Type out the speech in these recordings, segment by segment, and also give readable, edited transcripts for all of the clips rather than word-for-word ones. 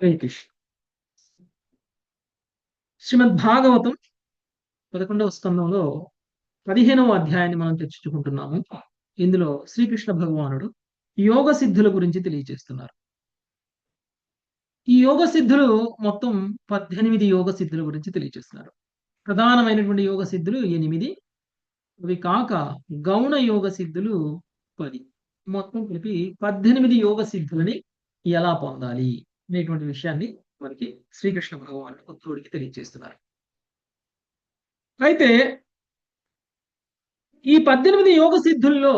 వెంకటేష్ శ్రీమద్ భాగవతం 11వ స్కందంలో 15వ అధ్యాయాన్ని మనం చర్చించుకుంటున్నాము. ఇందులో శ్రీకృష్ణ భగవానుడు యోగ సిద్ధుల గురించి తెలియజేస్తున్నారు. ఈ యోగ సిద్ధులు మొత్తం 18 యోగ సిద్ధుల గురించి తెలియజేస్తున్నారు. ప్రధానమైనటువంటి యోగ సిద్ధులు 8. అవి కాక గౌణ యోగ సిద్ధులు 10. మొత్తం కలిపి 18 యోగ సిద్ధులని ఎలా పొందాలి అనేటువంటి విషయాన్ని మనకి శ్రీకృష్ణ భగవానుడు ఉద్ధవుడికి తెలియజేస్తున్నారు. అయితే ఈ 18 యోగ సిద్ధుల్లో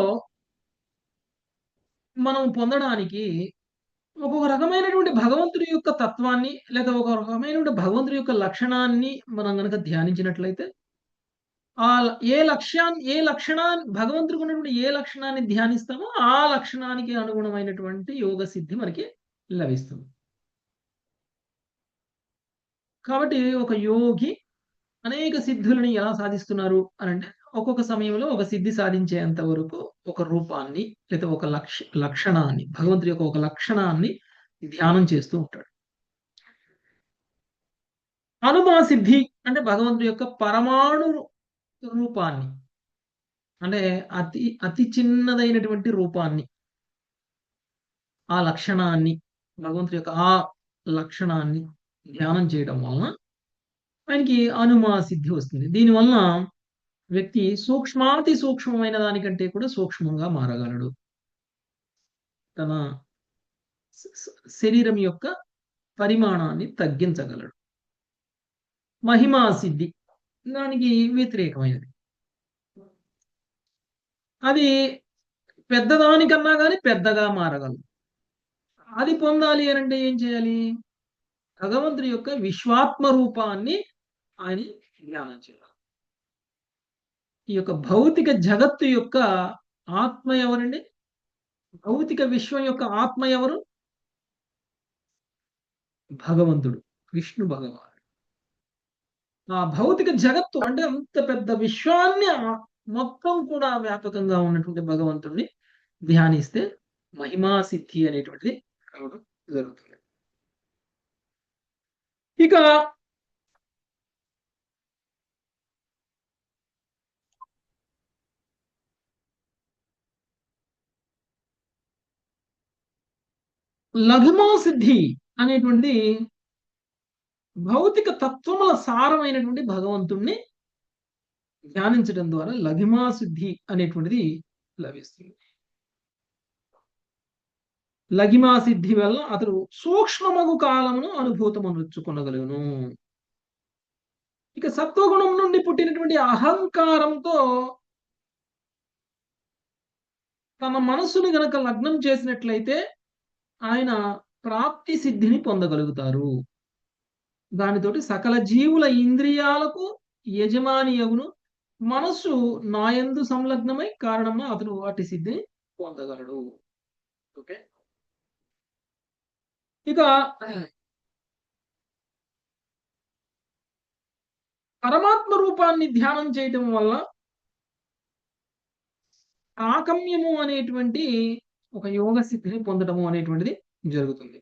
మనం పొందడానికి ఒక్కొక్క రకమైనటువంటి భగవంతుడి యొక్క తత్వాన్ని లేదా ఒక రకమైనటువంటి భగవంతుడి యొక్క లక్షణాన్ని మనం గనక ధ్యానించినట్లయితే ఆ ఏ లక్షణాన్ని భగవంతుడికి ఉన్నటువంటి ఏ లక్షణాన్ని ధ్యానిస్తామో ఆ లక్షణానికి అనుగుణమైనటువంటి యోగ సిద్ధి మనకి లభిస్తుంది. కాబట్టి ఒక యోగి అనేక సిద్ధులని ఎలా సాధిస్తున్నారు అని అంటే ఒక్కొక్క సమయంలో ఒక సిద్ధి సాధించేంత వరకు ఒక రూపాన్ని లేదా ఒక లక్షణాన్ని భగవంతుడి యొక్క ఒక లక్షణాన్ని ధ్యానం చేస్తూ ఉంటాడు. అనుమా సిద్ధి అంటే భగవంతుడి యొక్క పరమాణు రూపాన్ని, అంటే అతి అతి చిన్నదైనటువంటి రూపాన్ని, ఆ లక్షణాన్ని, భగవంతుడి యొక్క ఆ లక్షణాన్ని ధ్యానం చేయడం వలన ఆయనకి అనుమా సిద్ధి వస్తుంది. దీనివలన వ్యక్తి సూక్ష్మాతి సూక్ష్మమైన దానికంటే కూడా సూక్ష్మంగా మారగలడు. తన శరీరం యొక్క పరిమాణాన్ని తగ్గించగలడు. మహిమా సిద్ధి దానికి వ్యతిరేకమైనది. అది పెద్దదానికన్నా కానీ పెద్దగా మారగలదు. అది పొందాలి అని అంటే ఏం చేయాలి? భగవంతుడి యొక్క విశ్వాత్మ రూపాన్ని ఆయన ధ్యానం చేయాలి. ఈ యొక్క భౌతిక జగత్తు యొక్క ఆత్మ ఎవరండి? భౌతిక విశ్వం యొక్క ఆత్మ ఎవరు? భగవంతుడు, విష్ణు భగవానుడు. ఆ భౌతిక జగత్తు అంటే అంత పెద్ద విశ్వాన్ని మొత్తం కూడా వ్యాపకంగా ఉన్నటువంటి భగవంతుడిని ధ్యానిస్తే మహిమా సిద్ధి అనేటువంటిది రావడం జరుగుతుంది. ఇక లఘుమా సిద్ధి అనేటువంటిది భౌతిక తత్వముల సారమైనటువంటి భగవంతుణ్ణి ధ్యానించడం ద్వారా లఘిమా సిద్ధి అనేటువంటిది లభిస్తుంది. లఘిమా సిద్ధి వల్ల అతడు సూక్ష్మమగు కాలమును అనుభూతమనుచుకొనగలుగును. ఇక సత్వగుణం నుండి పుట్టినటువంటి అహంకారంతో తన మనస్సుని గనక లగ్నం చేసినట్లయితే ఆయన ప్రాప్తి సిద్ధిని పొందగలుగుతారు. దానితోటి సకల జీవుల ఇంద్రియాలకు యజమాని యగును. మనస్సు నాయందు సంలగ్నమై కారణంగా అతను వాటి సిద్ధిని పొందగలడు. ఓకే, ఇక పరమాత్మ రూపాన్ని ధ్యానం చేయటం వల్ల ఆకమ్యము అనేటువంటి ఒక యోగ సిద్ధిని పొందడము అనేటువంటిది జరుగుతుంది.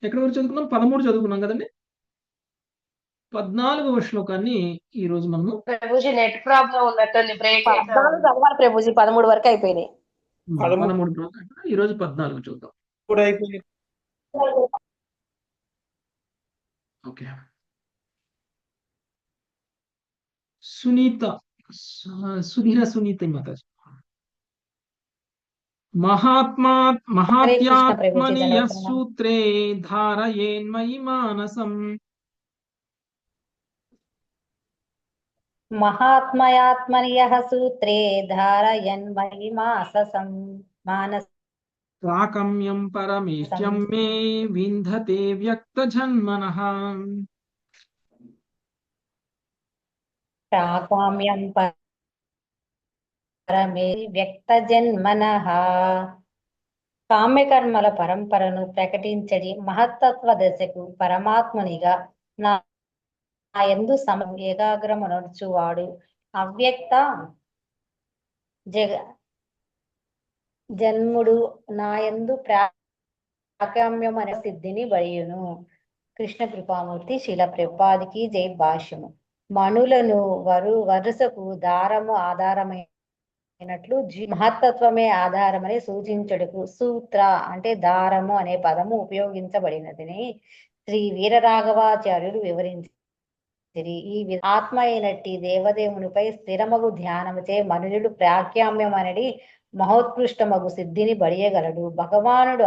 ఎక్కడి వరకు చదువుకున్నాం? 13 చదువుకున్నాం కదండి. 14వ శ్లోకాన్ని ఈ రోజు మనము ప్రభుజీ నెట్ ప్రాబ్లం ఉన్నట్టుంది, బ్రేక్ 14 చదవాలి ప్రభుజీ, 13 వరకు అయిపోయినాయి. 13 ఈ రోజు 14 చూద్దాం. ఓకే, సునీత సుధీర సునీత మాతాజీ. మహాత్మాత్మని సూత్రే ధారయేన్మయి మానసం. మహాత్మయాత్మని సూత్రే ధారయన్మయి మానస ప్రాకమ్యం పరమేష్యం మే వింధతే వ్యక్తజన్మనః. ప్రాకామ్యం పరమే వ్యక్తజన్మనః. కామ్యకర్మల పరంపరను ప్రకటించడి మహత్తత్వ దశకు పరమాత్మునిగా నా యందు ఏకాగ్రమనర్చువాడు అవ్యక్త జన్ముడు నాయందు ప్రాకామ్యం అనే సిద్ధిని బడియును. కృష్ణ కృపామూర్తి శిల ప్రభుపాదికి జై. భాష్యము. మణులను వరుసకు దారము ఆధారమైనట్లు మహత్తత్వమే ఆధారమని సూచించడుకు సూత్ర అంటే దారము అనే పదము ఉపయోగించబడినదని శ్రీ వీరరాఘవాచార్యులు వివరించారు. ఈ ఆత్మ అయినట్టి దేవదేవునిపై స్థిరమగు ధ్యానముచే మనుజుడు ప్రాఖ్యామ్యం అనేది మహోత్కృష్టమగు సిద్ధిని బడియగలడు. భగవానుడు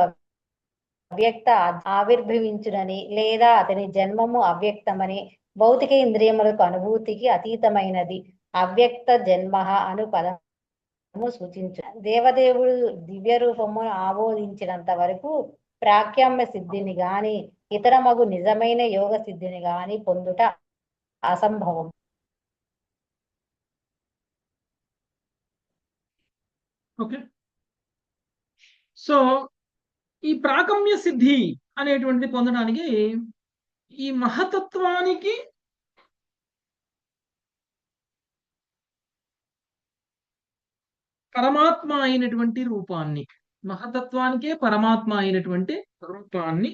అవ్యక్త ఆవిర్భవించునని లేదా అతని జన్మము అవ్యక్తమని భౌతిక ఇంద్రియములకు అనుభూతికి అతీతమైనది అవ్యక్త జన్మ అను పదము సూచించు. దేవదేవుడు దివ్య రూపము ఆబోధించినంత వరకు ప్రాఖ్యామ్య సిద్ధిని గాని ఇతర మగు నిజమైన యోగ సిద్ధిని గాని పొందుట అసంభవం. ఓకే, సో ఈ ప్రాకమ్య సిద్ధి అనేటువంటిది పొందడానికి ఈ మహతత్వానికి పరమాత్మ అయినటువంటి రూపాన్ని, మహతత్వానికే పరమాత్మ అయినటువంటి రూపాన్ని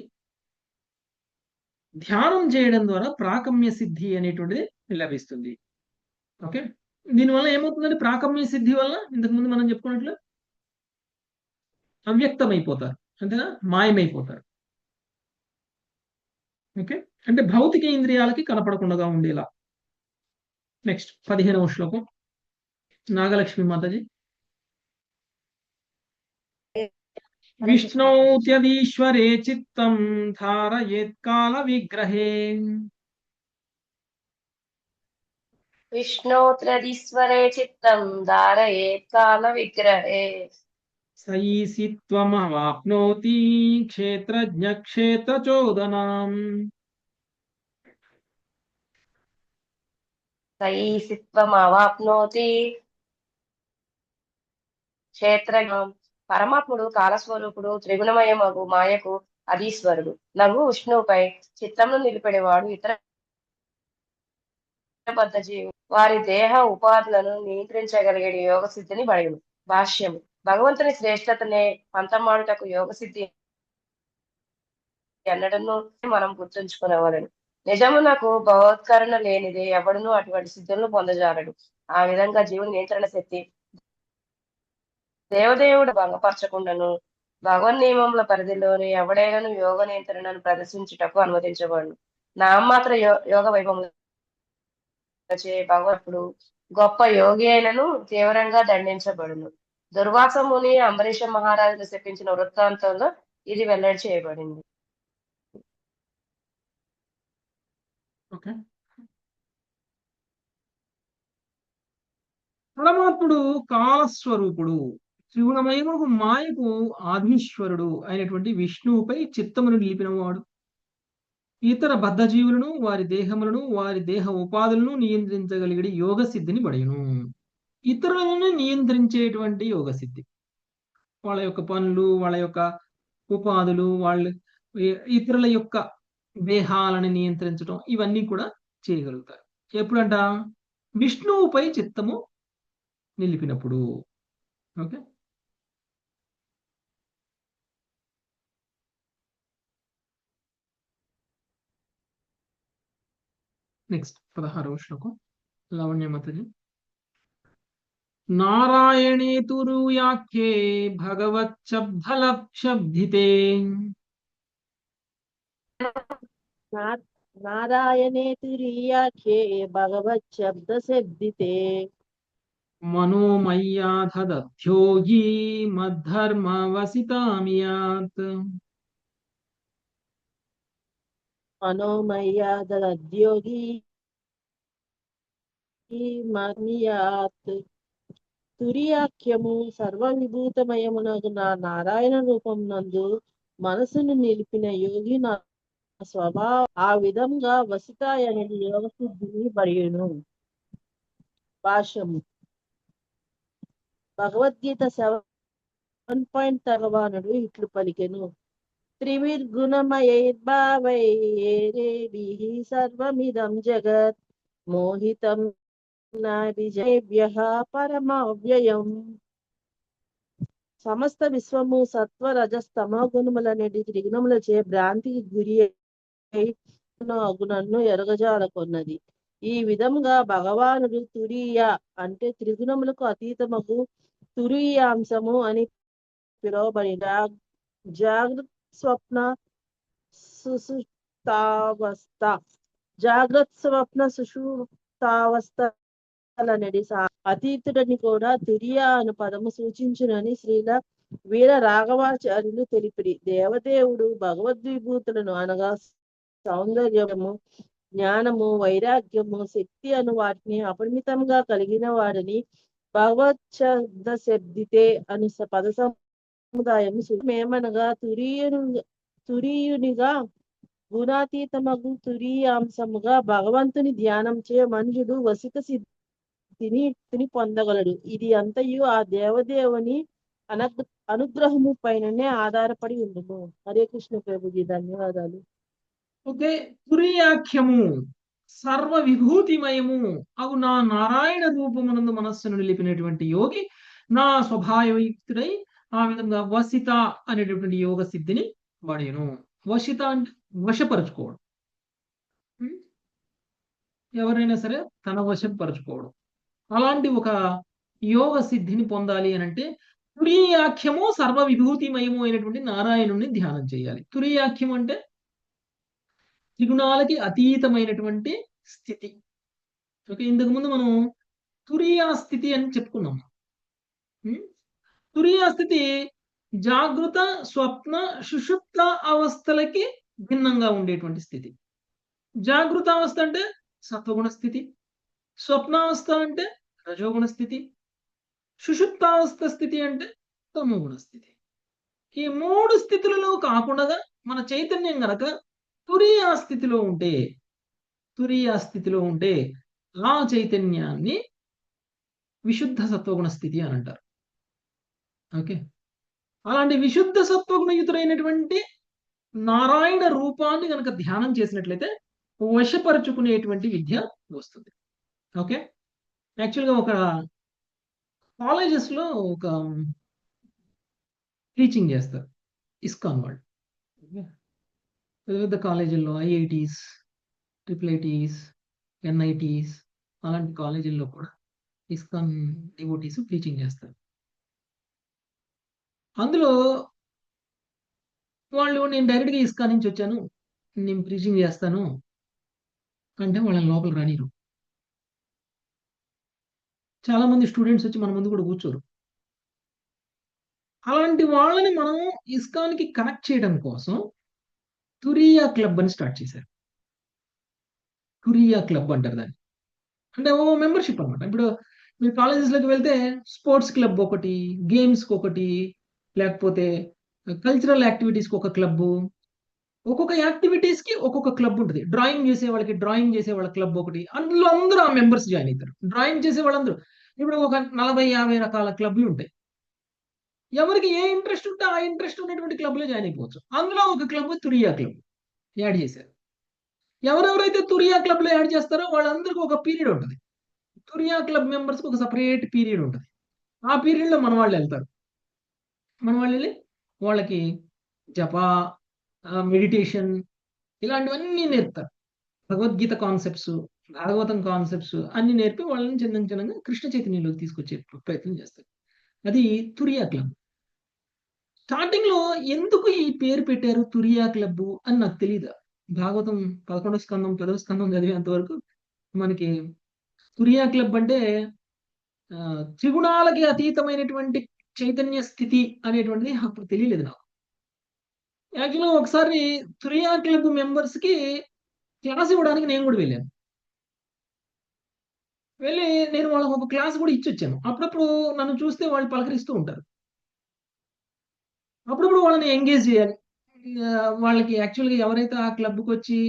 ధ్యానం చేయడం ద్వారా ప్రాకమ్య సిద్ధి అనేటువంటిది లభిస్తుంది. ఓకే, దీనివల్ల ఏమవుతుందంటే ప్రాకమ్య సిద్ధి వల్ల ఇంతకుముందు మనం చెప్పుకున్నట్లు అవ్యక్తమైపోతారు, అంతేనా, మాయమైపోతారు. ఓకే, అంటే భౌతిక ఇంద్రియాలకి కనపడకుండా ఉండేలా. నెక్స్ట్ 15వ శ్లోకం నాగలక్ష్మి మాతాజీ. విష్ణౌత్యదీశ్వరే చిత్తం ధారయేత్కాల విగ్రహే. విష్ణోత్రదీశ్వరే చిత్తం ధారయేత్ కాల విగ్రహే. సయీసిత్వమవాప్నోతి క్షేత్రజ్ఞ క్షేత్రచోదనాం. సయీసిత్వమవాప్నోతి క్షేత్రజ్ఞం. పరమాత్ముడు కాలస్వరూపుడు, త్రిగుణమయమగు మాయకు అధీశ్వరుడు నగు విష్ణువుపై చిత్తమును నిలిపెడేవాడు. ఇతర బద్ధ జీవి వారి దేహ ఉపాధులను నియంత్రించగలిగే యోగ సిద్ధిని బడియును. భాష్యము. భగవంతుని శ్రేష్టతనే పంతమాడుటకు యోగ సిద్ధి ఎన్నడను మనం గుర్తుంచుకునేవాళ్ళను. నిజమునకు భగవత్కరణ లేనిదే ఎవడును అటువంటి సిద్ధులను పొందజాలడు. ఆ విధంగా జీవుని నియంత్రణ శక్తి దేవదేవుడు భంగపరచకుండాను భగవన్ నియమముల పరిధిలోని ఎవడైనాను యోగ నియంత్రణను ప్రదర్శించుటకు అనుమతించబడును. నామాత్ర యోగ వైభవములు భగవంతుడు గొప్ప యోగి అయినను తీవ్రంగా దండించబడును. దుర్వాస ముని అంబరీష మహారాజును శపించిన వృత్తాంతంలో ఇది వెల్లడి చేయబడింది. ఓకే, పరమాత్ముడు కాలస్వరూపుడు, త్రిగుణమయముకు మాయకు ఆధీశ్వరుడు అయినటువంటి విష్ణువుపై చిత్తమును నిలిపినవాడు. ఇతర బద్ధజీవులను వారి దేహములను వారి దేహ ఉపాధులను నియంత్రించగలిగే యోగ సిద్ధిని బడియును. ఇతరులను నియంత్రించేటువంటి యోగ సిద్ధి, వాళ్ళ యొక్క పనులు, వాళ్ళ యొక్క ఉపాధులు, వాళ్ళు ఇతరుల యొక్క దేహాలను నియంత్రించడం, ఇవన్నీ కూడా చేయగలుగుతారు. ఎప్పుడంట? విష్ణువుపై చిత్తము నిలిపినప్పుడు. ఓకే, నెక్స్ట్ 16వ శ్లోకం లావణ్యమతజీ. నారాయణే తురుయాఖ్యే భగవచ్చబ్దలక్షబ్ధితే. నారాయణే తురీయాఖ్యే భగవచ్చబ్దశబ్దితే. మనోమయ్యాధదధ్యోగి మద్ధర్మవసితామియాత్. మనోమయ్యాదద్యోగి మన్యాత్. తురియాఖ్యము సర్వవిభూతమయమునగు నా నారాయణ రూపం నందు మనసును నిలిపిన యోగి నా స్వభావ ఆ విధంగా వసితాయనని యోగ సిద్ధిని బడియును. భాష్యము. భగవద్గీత 7 భగవానుడు ఇట్లు పలికెను. త్రివిర్గుణమయైర్భావైరేభిః సర్వమిదం జగత్ మోహితం నాభిజేభ్యః పరమవ్యయం. సమస్త విశ్వము సత్వ రజస్తమ గుణములనేటి త్రిగుణములచే భ్రాంతికి గురి అయి నన్ను ఎరగజాలకొన్నది. ఈ విధంగా భగవానుడు తురీయ అంటే త్రిగుణములకు అతీతమగు తురీయాంశము అని పిలువబడిన జాగ్రత్త స్వప్న సుషుప్తావస్థ సుషుప్తావస్థలనడి అతీతుడని కూడా తురియ అను పదము సూచించునని శ్రీల వీర రాఘవాచార్యులు తెలిపిరి. దేవదేవుడు భగవద్విభూతులను అనగా సౌందర్యము, జ్ఞానము, వైరాగ్యము, శక్తి అను వాటిని అపరిమితంగా కలిగిన వాడని భగవత్ శబ్ద శబ్దితే అను పద సముదాయము ఏమనగా తురీయునిగా గుణాతీతమగు తురీయాంశముగా భగవంతుని ధ్యానం చే మనుషుడు వసిత సిద్ధిని పొందగలడు. ఇది అంతయు ఆ దేవదేవుని అనుగ్రహము పైననే ఆధారపడి ఉండును. హరే కృష్ణ ప్రభుజీ, ధన్యవాదాలు. ఓకే, తురీయాఖ్యము సర్వ విభూతిమయము అవు నా నారాయణ రూపమునందు మనస్సును నిలిపినటువంటి యోగి నా స్వభావయుక్తుడై ఆ విధంగా వసిత అనేటటువంటి యోగ సిద్ధిని పడేను. వశిత అంటే వశపరుచుకోవడం. ఎవరైనా సరే తన వశపరుచుకోవడం. అలాంటి ఒక యోగ సిద్ధిని పొందాలి అని అంటే తురీయాఖ్యము సర్వ విభూతిమయము అయినటువంటి నారాయణుని ధ్యానం చేయాలి. తురీయాఖ్యం అంటే త్రిగుణాలకి అతీతమైనటువంటి స్థితి. ఓకే, ఇంతకు ముందు మనం తురీయా స్థితి అని చెప్పుకున్నాం. తురీయా స్థితి జాగృత, స్వప్న, సుషుప్త అవస్థలకి భిన్నంగా ఉండేటువంటి స్థితి. జాగృత అవస్థ అంటే సత్వగుణ స్థితి, స్వప్నావస్థ అంటే రజోగుణ స్థితి, సుషుప్తావస్థ స్థితి అంటే తమోగుణ స్థితి. ఈ మూడు స్థితులలో కాకుండా మన చైతన్యం గనక తురీయా స్థితిలో ఉంటే ఆ చైతన్యాన్ని విశుద్ధ సత్వగుణ స్థితి అని అంటారు. ఓకే, అలాంటి విశుద్ధ సత్వగుణయుతుడైనటువంటి నారాయణ రూపాన్ని కనుక ధ్యానం చేసినట్లయితే వశపరుచుకునేటువంటి విద్య వస్తుంది. ఓకే, యాక్చువల్గా ఒక కాలేజెస్లో ఒక టీచింగ్ చేస్తారు ఇస్కాన్ వాళ్ళు. పెద్ద పెద్ద కాలేజీల్లో ఐఐటీస్, IIITs, NITs అలాంటి కాలేజీల్లో కూడా ఇస్కాన్ డివోటీస్ టీచింగ్ చేస్తారు. అందులో వాళ్ళు నేను డైరెక్ట్గా ఇస్కాన్ నుంచి వచ్చాను, నేను ప్రీచింగ్ చేస్తాను అంటే వాళ్ళని లోపల రానిరు. చాలా మంది స్టూడెంట్స్ వచ్చి మన ముందు కూడా కూర్చోరు. అలాంటి వాళ్ళని మనం ఇస్కాన్కి కనెక్ట్ చేయడం కోసం తురియా క్లబ్ అని స్టార్ట్ చేశారు. తురియా క్లబ్ అంటారు దాన్ని. అంటే ఓ మెంబర్షిప్ అనమాట. ఇప్పుడు మీరు కాలేజెస్లోకి వెళ్తే స్పోర్ట్స్ క్లబ్ ఒకటి, గేమ్స్కి ఒకటి, లేకపోతే కల్చరల్ యాక్టివిటీస్కి ఒక క్లబ్బు, ఒక్కొక్క యాక్టివిటీస్కి ఒక్కొక్క క్లబ్ ఉంటుంది. డ్రాయింగ్ చేసే వాళ్ళకి డ్రాయింగ్ చేసే వాళ్ళ క్లబ్ ఒకటి, అందులో అందరూ ఆ మెంబర్స్ జాయిన్ అవుతారు. డ్రాయింగ్ చేసే వాళ్ళందరూ ఇప్పుడు ఒక 40-50 రకాల క్లబ్లు ఉంటాయి. ఎవరికి ఏ ఇంట్రెస్ట్ ఉంటే ఆ ఇంట్రెస్ట్ ఉన్నటువంటి క్లబ్లో జాయిన్ అయిపోవచ్చు. అందులో ఒక క్లబ్ తురియా క్లబ్ యాడ్ చేశారు. ఎవరెవరైతే తురియా క్లబ్లో యాడ్ చేస్తారో వాళ్ళందరికీ ఒక పీరియడ్ ఉంటుంది. తురియా క్లబ్ మెంబర్స్కి ఒక సపరేట్ పీరియడ్ ఉంటుంది. ఆ పీరియడ్లో మన వాళ్ళు వెళ్తారు. మన వాళ్ళు వెళ్ళి వాళ్ళకి జప, మెడిటేషన్ ఇలాంటివన్నీ నేర్పుతారు. భగవద్గీత కాన్సెప్ట్స్, భాగవతం కాన్సెప్ట్స్ అన్ని నేర్పి వాళ్ళని చిన్నంగా కృష్ణ చైతన్యంలోకి తీసుకొచ్చే ప్రయత్నం చేస్తారు. అది తురియా క్లబ్. స్టార్టింగ్ లో ఎందుకు ఈ పేరు పెట్టారు తురియా క్లబ్ అని నాకు తెలియదు. భాగవతం 11వ స్కందం 10వ స్కందం చదివేంత వరకు మనకి తురియా క్లబ్ అంటే త్రిగుణాలకి అతీతమైనటువంటి చైతన్య స్థితి అనేటువంటిది అప్పుడు తెలియలేదు నాకు. యాక్చువల్గా ఒకసారి తురియా క్లబ్ మెంబర్స్ కి క్లాస్ ఇవ్వడానికి నేను కూడా వెళ్ళాను. వెళ్ళి నేను వాళ్ళకి ఒక క్లాస్ కూడా ఇచ్చి వచ్చాను. అప్పుడప్పుడు నన్ను చూస్తే వాళ్ళు పలకరిస్తూ ఉంటారు. అప్పుడప్పుడు వాళ్ళని ఎంగేజ్ చేయాలి. వాళ్ళకి యాక్చువల్గా ఎవరైతే ఆ క్లబ్కి వచ్చి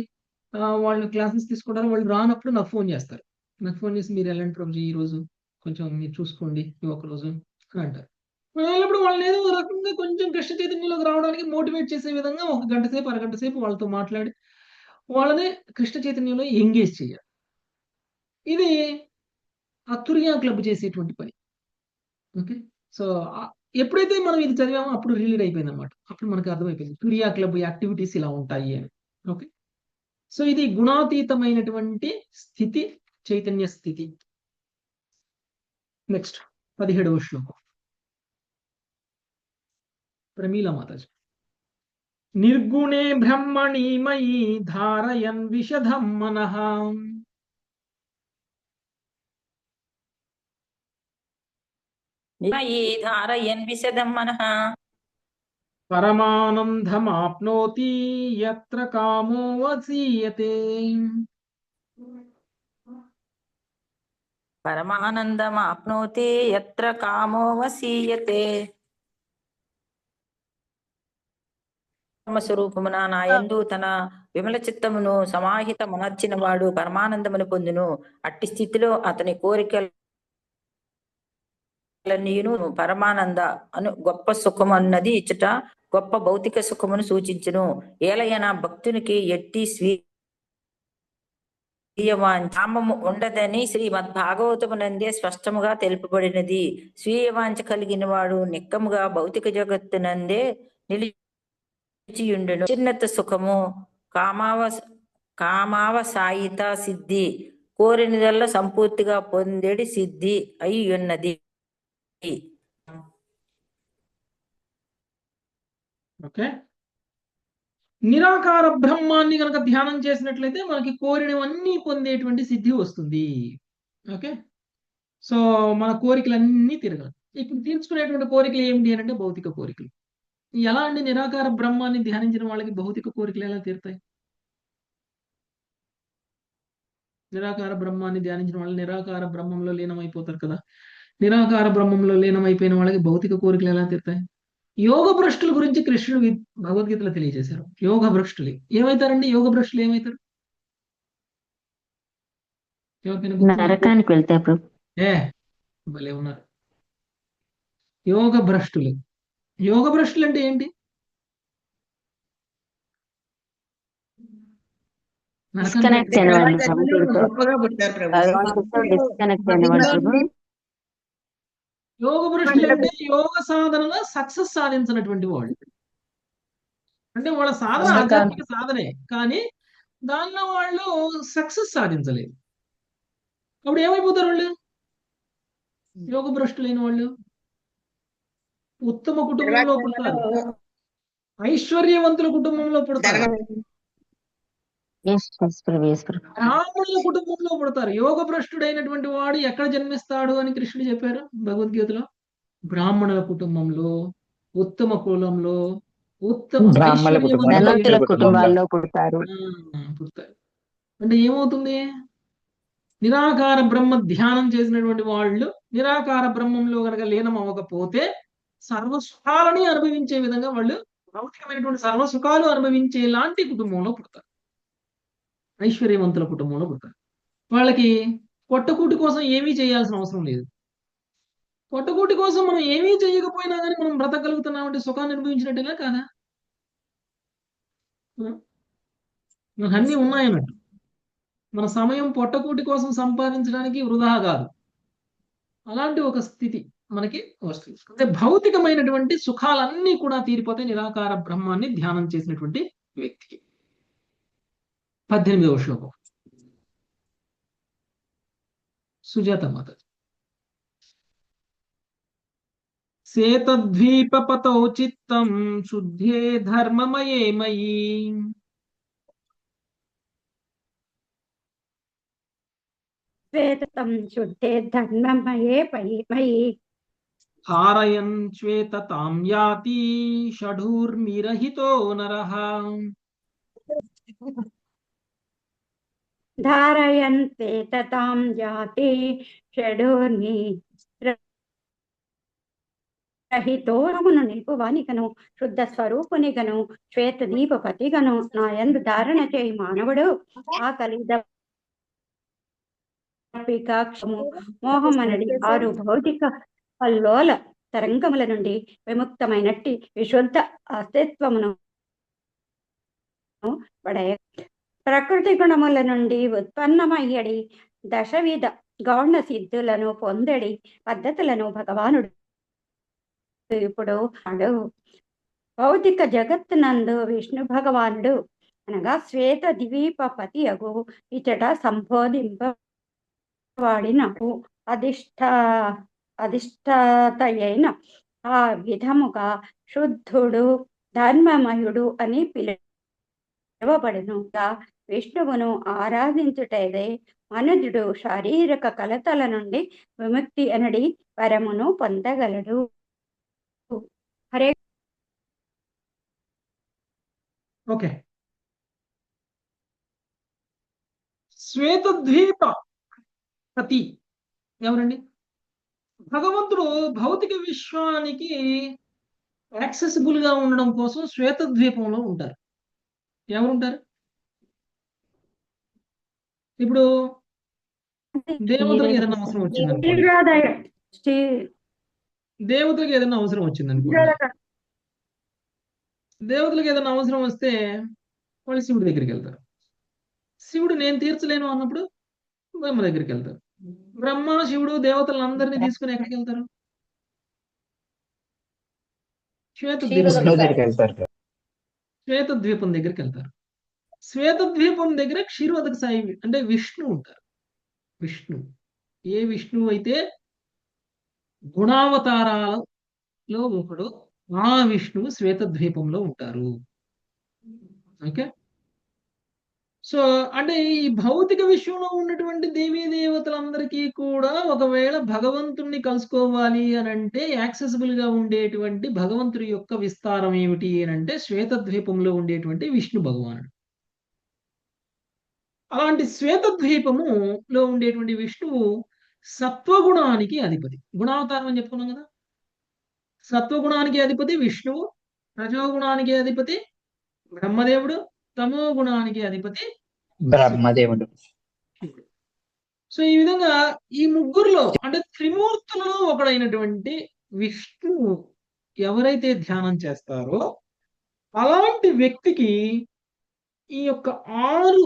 వాళ్ళు క్లాసెస్ తీసుకుంటారో వాళ్ళు రానప్పుడు నాకు ఫోన్ చేస్తారు. నాకు ఫోన్ చేసి మీరు వెళ్ళండి ప్రభుజీ, ఈరోజు కొంచెం మీరు చూసుకోండి ఒకరోజు అని అంటారు. వెళ్ళినప్పుడు వాళ్ళని ఏదో రకంగా కొంచెం కృష్ణ చైతన్యంలోకి రావడానికి మోటివేట్ చేసే విధంగా 1 గంట సేపు 1/2 గంట సేపు వాళ్ళతో మాట్లాడి వాళ్ళని కృష్ణ చైతన్యంలో ఎంగేజ్ చేయాలి. ఇది ఆ తురియా క్లబ్ చేసేటువంటి పని. ఓకే, సో ఎప్పుడైతే మనం ఇది చదివామో అప్పుడు రిలీడ్ అయిపోయింది అనమాట. అప్పుడు మనకు అర్థమైపోయింది తురియా క్లబ్ యాక్టివిటీస్ ఇలా ఉంటాయి అని. ఓకే, సో ఇది గుణాతీతమైనటువంటి స్థితి, చైతన్య స్థితి. నెక్స్ట్ 17వ శ్లోకం ప్రమీల మాతాజీ. నిర్గుణే బ్రహ్మణి మయి ధారయన్ విశదం మనః మయి ధారయన్ విశదం మనః పరమానందమాప్నోతి యత్ర కామో వసీయతే. పరమానందమాప్నోతి యత్ర కామో వసీయతే. స్వరూపమున నా యందు తన విమల చిత్తమును సమాహితమునర్చిన వాడు పరమానందమును పొందును. అట్టి స్థితిలో అతని కోరికలన్నీయును పరమానంద అను గొప్ప సుఖము అన్నది ఇచ్చట గొప్ప భౌతిక సుఖమును సూచించును. ఏలయన భక్తునికి ఎట్టి స్వీయవాంఛము ఉండదని శ్రీమద్ భాగవతమునందే స్పష్టముగా తెలుపబడినది. స్వీయవాంఛ కలిగిన వాడు నిక్కముగా భౌతిక జగత్తునందే నిలిచియుండును. చిన్నత సుఖము కామావసాయిత సిద్ధి కోరినదల్లా సంపూర్తిగా పొందేడి సిద్ధి అయి ఉన్నది. ఓకే, నిరాకార బ్రహ్మాన్ని కనుక ధ్యానం చేసినట్లయితే మనకి కోరినవన్నీ పొందేటువంటి సిద్ధి వస్తుంది. ఓకే, సో మన కోరికలన్నీ తిరగాలి. ఇప్పుడు తీర్చుకునేటువంటి కోరికలు ఏమిటి అని అంటే భౌతిక కోరికలు. ఎలా అండి నిరాకార బ్రహ్మాన్ని ధ్యానించిన వాళ్ళకి భౌతిక కోరికలు ఎలా తీరుతాయి? నిరాకార బ్రహ్మాన్ని ధ్యానించిన వాళ్ళు నిరాకార బ్రహ్మంలో లీనమైపోతారు కదా. నిరాకార బ్రహ్మంలో లీనమైపోయిన వాళ్ళకి భౌతిక కోరికలు ఎలా తీరుతాయి? యోగ భ్రష్టుల గురించి కృష్ణుడు భగవద్గీతలో తెలియజేశారు. యోగ భ్రష్టులు ఏమైతారండి? యోగ భ్రష్టులు ఏమైతారు? నరకానికి వెళ్తారు. భలే ఉన్నారు. యోగ భ్రష్టులు. యోగ భ్రష్టులు అంటే ఏంటి? డిస్కనెక్ట్ అయిన వాళ్ళు డిస్కనెక్ట్ అయిన వాళ్ళు. యోగ భ్రష్టులు అంటే యోగ సాధనలో సక్సెస్ సాధించినటువంటి వాళ్ళు. అంటే వాళ్ళ సాధన ఆధ్యాత్మిక సాధనే, కానీ దానిలో వాళ్ళు సక్సెస్ సాధించలేదు. అప్పుడు ఏమైపోతారు వాళ్ళు? యోగ భ్రష్టులైన వాళ్ళు. ఉత్తమ కుటుంబంలో పుడతారు, ఐశ్వర్యవంతుల కుటుంబంలో పుడతారు, బ్రాహ్మణుల కుటుంబంలో పుడతారు. యోగ భ్రష్టుడైనటువంటి వాడు ఎక్కడ జన్మిస్తాడు అని కృష్ణుడు చెప్పారు భగవద్గీతలో? బ్రాహ్మణుల కుటుంబంలో, ఉత్తమ కులంలో, ఉత్తమ కుటుంబాల్లో పుడతారు. అంటే ఏమవుతుంది? నిరాకార బ్రహ్మ ధ్యానం చేసినటువంటి వాళ్ళు నిరాకార బ్రహ్మంలో కనుక లీనం అవ్వకపోతే సర్వసుఖాలని అనుభవించే విధంగా వాళ్ళు భౌతికమైనటువంటి సర్వసుఖాలు అనుభవించే లాంటి కుటుంబంలో పుడతారు, ఐశ్వర్యవంతుల కుటుంబంలో పుడతారు. వాళ్ళకి పొట్టకూటి కోసం ఏమీ చేయాల్సిన అవసరం లేదు. పొట్టకూటి కోసం మనం ఏమీ చేయకపోయినా కానీ మనం బ్రతకగలుగుతున్నామంటే సుఖాన్ని అనుభవించినట్టుగా కాదా? మనకు అన్నీ ఉన్నాయన్నట్టు. మన సమయం పొట్టకూటి కోసం సంపాదించడానికి వృధా కాదు. అలాంటి ఒక స్థితి మనకి వస్తుంది. అంటే భౌతికమైనటువంటి సుఖాలన్నీ కూడా తీరిపోతాయి నిరాకార బ్రహ్మాన్ని ధ్యానం చేసినటువంటి వ్యక్తికి. 18వ శ్లోకం సుజాత మాత. సేతద్వీపపతౌ చిత్తం శుద్ధే ధర్మమయే మయి శ్వేతం శుద్ధే ధర్మమయే మయి ధారయన్ శ్వేతతాం యాతి షఢూర్మిరహితో నరః. ధారయన్ శ్వేతతాం యాతి షఢూర్మి రహితోమును నిలుపువానికను శుద్ధ స్వరూపునిగను శ్వేత దీపపతిగను నా యందు ధారణ చేయి మానవుడు ఆకలి దప్పికాక్షము మోహమనడి 6 భౌతిక కల్లోల తరంగముల నుండి విముక్తమైనట్టి విశుద్ధ అస్తిత్వమును పడయ ప్రకృతి గుణముల నుండి ఉత్పన్నమయ్యడి దశవిధ గౌణ సిద్ధులను పొందడి పద్ధతులను భగవానుడు ఇప్పుడు భౌతిక జగత్తునందు విష్ణు భగవానుడు అనగా శ్వేత ద్వీపపతి అగు ఇచట సంబోధింపబడినకు అధిష్టాతయైన ఆ విధముగా శుద్ధుడు ధర్మమయుడు అని పిలువబడును. విష్ణువును ఆరాధించుటదే మనుజుడు శారీరక కలతల నుండి విముక్తి అనడి వరమును పొందగలడు. హరే ఓకే. శ్వేతద్వీప పతి ఎవరండి? భగవంతుడు భౌతిక విశ్వానికి యాక్సెసిబుల్ గా ఉండడం కోసం శ్వేతద్వీపంలో ఉంటారు. ఎవరుంటారు? ఇప్పుడు దేవతలకు ఏదైనా అవసరం వచ్చింది అనుకోండి, దేవతలకు ఏదైనా అవసరం వచ్చింది అనుకోండి, దేవతలకు ఏదైనా అవసరం వస్తే వాళ్ళు శివుడి దగ్గరికి వెళ్తారు. శివుడు నేను తీర్చలేను అన్నప్పుడు బ్రహ్మ దగ్గరికి వెళ్తారు. బ్రహ్మ శివుడు దేవతలందరినీ తీసుకుని ఎక్కడికి వెళ్తారు? శ్వేతద్వీపం దగ్గరికి వెళ్తారు. శ్వేతద్వీపం దగ్గర క్షీరోదక సాయి అంటే విష్ణు ఉంటారు. విష్ణు ఏ విష్ణువు అయితే గుణావతారాలలో ఒకడు, ఆ విష్ణువు శ్వేతద్వీపంలో ఉంటారు. ఓకే. సో అంటే ఈ భౌతిక విశ్వంలో ఉన్నటువంటి దేవీ దేవతలందరికీ కూడా ఒకవేళ భగవంతుణ్ణి కలుసుకోవాలి అని అంటే యాక్సెసిబుల్ గా ఉండేటువంటి భగవంతుడి యొక్క విస్తారం ఏమిటి అని అంటే శ్వేతద్వీపంలో ఉండేటువంటి విష్ణు భగవానుడు. అలాంటి శ్వేతద్వీపములో ఉండేటువంటి విష్ణువు సత్వగుణానికి అధిపతి. గుణావతారం అని చెప్పుకున్నాం కదా. సత్వగుణానికి అధిపతి విష్ణువు, రజోగుణానికి అధిపతి బ్రహ్మదేవుడు, తమో గుణానికి అధిపతి బ్రహ్మదేవుడు. సో ఈ విధంగా ఈ ముగ్గురులో అంటే త్రిమూర్తులలో ఒకడైనటువంటి విష్ణువు ఎవరైతే ధ్యానం చేస్తారో అలాంటి వ్యక్తికి ఈ యొక్క 6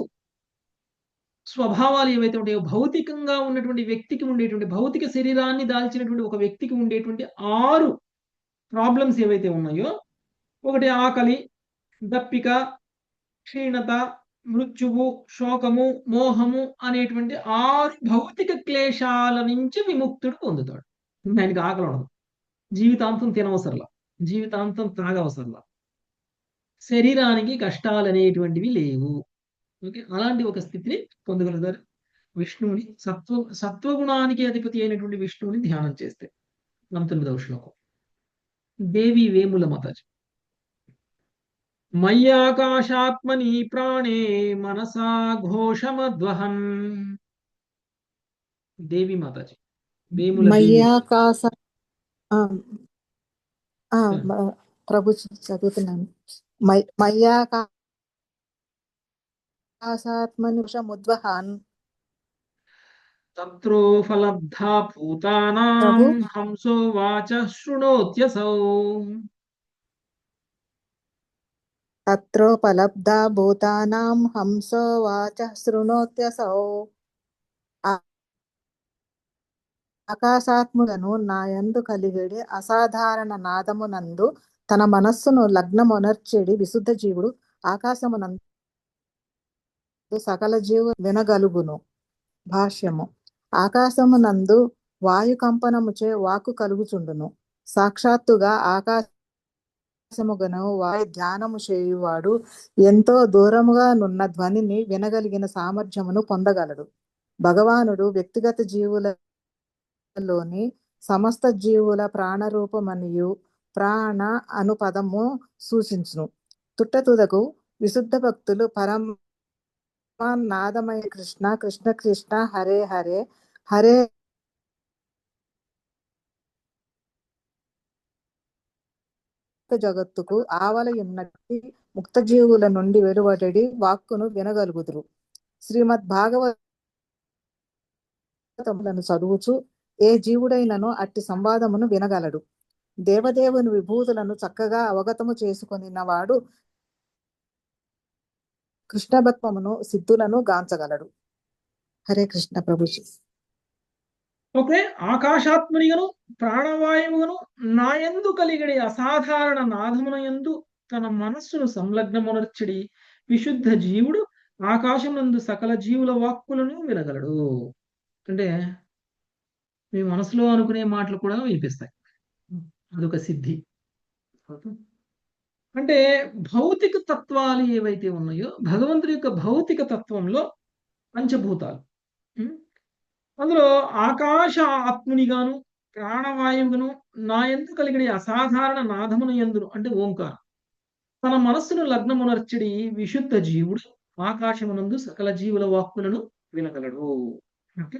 స్వభావాలు ఏవైతే ఉంటాయో, భౌతికంగా ఉన్నటువంటి వ్యక్తికి ఉండేటువంటి, భౌతిక శరీరాన్ని దాల్చినటువంటి ఒక వ్యక్తికి ఉండేటువంటి 6 ప్రాబ్లమ్స్ ఏవైతే ఉన్నాయో, ఒకటి ఆకలి, దప్పిక, క్షీణత, మృత్యువు, శోకము, మోహము అనేటువంటి 6 భౌతిక క్లేశాల నుంచి విముక్తుడు పొందుతాడు. ఆయనకి ఆకలి ఉండదు, జీవితాంతం తినవసరలా, జీవితాంతం తాగవసరలా, శరీరానికి కష్టాలు అనేటువంటివి లేవు. ఓకే. అలాంటి ఒక స్థితిని పొందగలుగుతారు విష్ణువుని. సత్వగుణానికి అధిపతి అయినటువంటి విష్ణువుని ధ్యానం చేస్తే. 19వ శ్లోకం. దేవి వేముల మాతాజీ. మయ్యాకాశాత్మని ప్రాణే మనసా ఘోషమద్వహన్. దేవి మాతాజీ వేముల మయ్యాకాశ ప్రభు చదువుతున్నాను. మయ్యాకాశాత్మని ముద్వహాన్ తత్రోపలబ్ధా భూతానాం హంసో వాచ శృణోత్యసౌ. తత్రోపలబ్ధా భూతానాం హంసో వాచ శృణోత్యసౌ. ఆకాశాత్ములను నాయందు కలిగడి అసాధారణ నాదమునందు తన మనస్సును లగ్నమునర్చెడి విశుద్ధ జీవుడు ఆకాశమునందు సకల జీవు వినగలుగును. భాష్యము. ఆకాశమునందు వాయు కంపనముచే వాక్కు కలుగుచుండును. సాక్షాత్తుగా ఆకాశముగను వాయు ధ్యానము చేయువాడు ఎంతో దూరముగా నున్న ధ్వనిని వినగలిగిన సామర్థ్యమును పొందగలడు. భగవానుడు వ్యక్తిగత జీవులలోని సమస్త జీవుల ప్రాణరూపమనియు ప్రాణ అను పదము సూచించును. తుట్టతుదకు విశుద్ధ భక్తులు పరమానాదమయ కృష్ణ కృష్ణ కృష్ణ హరే హరే హరే జగత్తుకు ఆవలయున్నట్టి ముక్త జీవుల నుండి వెలువడి వాక్కును వినగలుగుదురు. శ్రీమద్ భాగవతములను చదువుచు ఏ జీవుడైనను అట్టి సంవాదమును వినగలడు. దేవదేవుని విభూతులను చక్కగా అవగతము చేసుకొనిన వాడు కృష్ణభక్తమును సిద్ధులను గాంచగలడు. హరే కృష్ణ ప్రభుజీ. ఓకే, ఆకాశాత్మనిగను ప్రాణవాయువును నాయందు కలిగడి అసాధారణ నాదమునయందు తన మనస్సును సంలగ్నమునర్చడి విశుద్ధ జీవుడు ఆకాశమునందు సకల జీవుల వాక్కులను వినగలడు. అంటే మీ మనసులో అనుకునే మాటలు కూడా వినిపిస్తాయి. అదొక సిద్ధి. అంటే భౌతిక తత్వాలు ఏవైతే ఉన్నాయో భగవంతుడి యొక్క భౌతిక తత్వంలో పంచభూతాలు, అందులో ఆకాశ ఆత్మునిగాను ప్రాణవాయువును నా యందు కలిగిన అసాధారణ నాదమును ఎందును అంటే ఓంకారం తన మనస్సును లగ్నమునర్చడి విశుద్ధ జీవుడు ఆకాశమునందు సకల జీవుల వాక్కులను వినగలడు. ఓకే,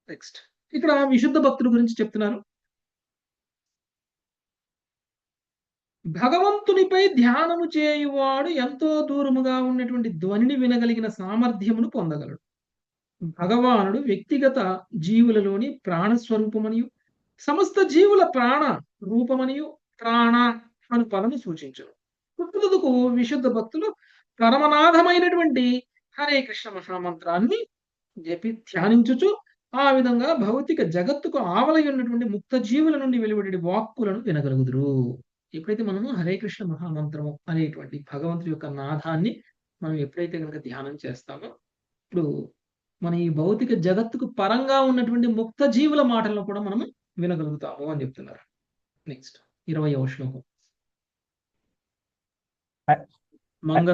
నెక్స్ట్ ఇక్కడ విశుద్ధ భక్తుల గురించి చెప్తున్నారు. భగవంతునిపై ధ్యానము చేయువాడు ఎంతో దూరముగా ఉన్నటువంటి ధ్వనిని వినగలిగిన సామర్థ్యమును పొందగలడు. భగవానుడు వ్యక్తిగత జీవులలోని ప్రాణస్వరూపమనియు సమస్త జీవుల ప్రాణ రూపమనియు ప్రాణ అను పదము సూచించను. పుట్టుదకు విశుద్ధ భక్తులు పరమనాథమైనటువంటి హరే కృష్ణ మహామంత్రాన్ని చెప్పి ధ్యానించుచు ఆ విధంగా భౌతిక జగత్తుకు ఆవలై ఉన్నటువంటి ముక్త జీవుల నుండి వెలువడి వాక్కులను వినగలుగుదురు. ఎప్పుడైతే మనము హరే కృష్ణ మహామంత్రము అనేటువంటి భగవంతుడి యొక్క నాదాన్ని మనం ఎప్పుడైతే కనుక ధ్యానం చేస్తామో ఇప్పుడు మన ఈ భౌతిక జగత్తుకు పరంగా ఉన్నటువంటి ముక్త జీవుల మాటలను కూడా మనము వినగలుగుతాము అని చెప్తున్నారు. నెక్స్ట్ 20వ శ్లోకం.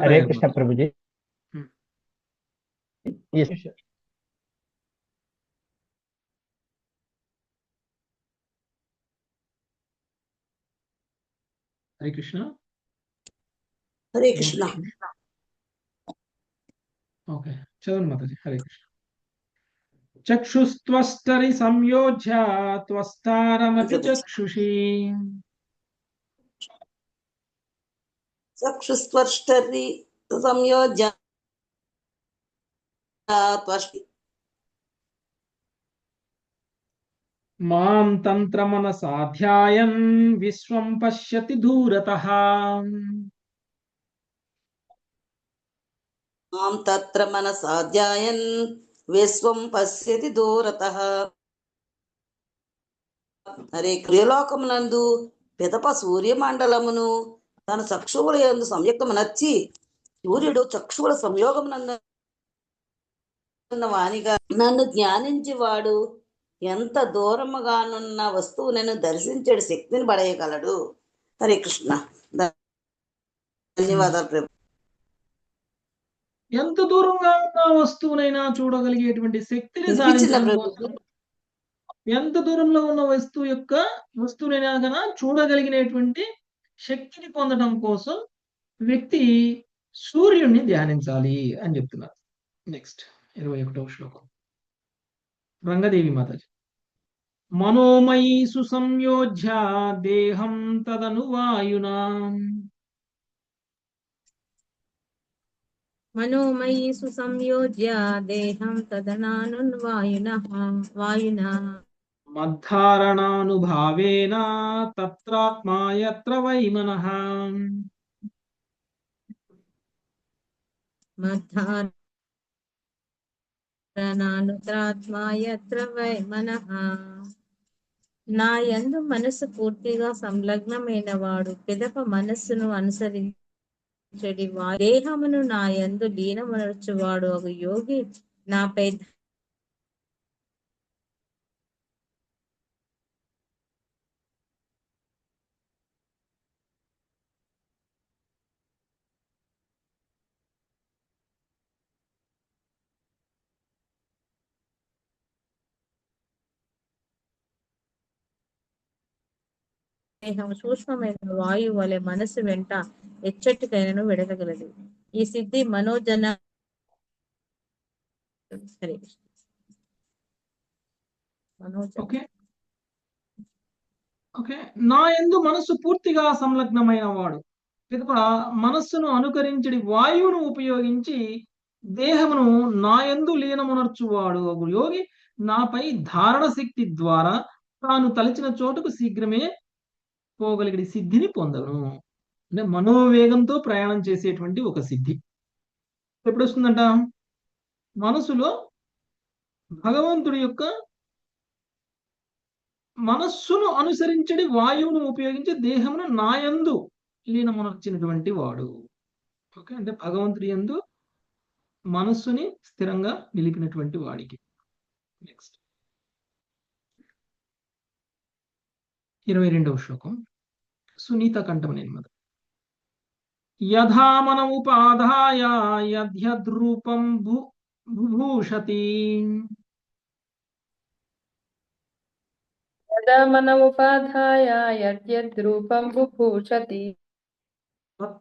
హరే కృష్ణ ప్రభుజీ. హరే కృష్ణ. హరే కృష్ణ. ఓకే, చదవండి మాతాజీ. హరే కృష్ణ. చక్షుస్త్వష్టరి సంయోజ్య త్వస్తారమపి చక్షుషి చక్షుస్త్వష్టరి సంయోజ్య మాం తంత్రమనసాధ్యాయన్ విశ్వం పశ్యతి దూరతః. మాం తత్ర మనసాధ్యాయన్ విశ్వం పశ్యతి దూరతః. హరే క్రియలోకమునందు పిదప సూర్యమండలమును తన చక్షువుల యందు సంయుక్తము నచ్చి సూర్యుడు చక్షువుల సంయోగమునందున్న వానిగా నన్ను జ్ఞానించి వాడు ఎంత దూరముగానున్న వస్తువులను దర్శించే శక్తిని పడేయగలడు. హరే కృష్ణ. ధన్యవాదాలు ప్రభు. ఎంత దూరంగా ఉన్న వస్తువునైనా చూడగలిగేటువంటి శక్తిని సాధించడం కోసం, ఎంత దూరంలో ఉన్న వస్తువునైనా కన్నా చూడగలిగినటువంటి శక్తిని పొందడం కోసం వ్యక్తి సూర్యుడిని ధ్యానించాలి అని చెప్తున్నారు. నెక్స్ట్ 21వ శ్లోకం. రంగదేవి మాతాజీ. మనోమయీ సుసంయోజ్య దేహం తదను వాయునా. మనోమయీ సుసంయోజ్య దేహం వాయునా మద్ధారణానుభావేన తత్రాత్మా యత్ర వై మనః. మద్ధారణానుత్రాత్మా యత్ర వై మనః. నా యందు మనసు పూర్తిగా సంలగ్నమైన వాడు పిదప మనస్సును అనుసరించడి దేహమును నా యందు లీనమనర్చువాడు ఒక యోగి నాపై దేహం సూక్ష్మమైన వాయువు వలె మనసు వెంట ఎచ్చటికైనను వెడగలదు. ఈ సిద్ధి మనోజన ఓకే ఓకే నా యందు మనస్సు పూర్తిగా సంలగ్నమైన వాడు పిదప మనస్సును అనుకరించడి వాయువును ఉపయోగించి దేహమును నా యందు లీనమునర్చువాడు ఒక యోగి నాపై ధారణ శక్తి ద్వారా తాను తలచిన చోటుకు శీఘ్రమే పోగలిగే సిద్ధిని పొందను. అంటే మనోవేగంతో ప్రయాణం చేసేటువంటి ఒక సిద్ధి ఎప్పుడు వస్తుందంట? మనసులో భగవంతుడి యొక్క మనస్సును అనుసరించడి వాయువును ఉపయోగించి దేహమును నాయందు లీనమునర్చినటువంటి వాడు. ఓకే, అంటే భగవంతుడి యందు మనస్సుని స్థిరంగా నిలిపినటువంటి వాడికి. నెక్స్ట్ 22వ శ్లోకం సునీత కంఠమనేన్మద. యథా మనముపాధాయ యద్యద్రూపం బుభూషతి. యదా మనముపాధాయ యద్యద్రూపం బుభూషతి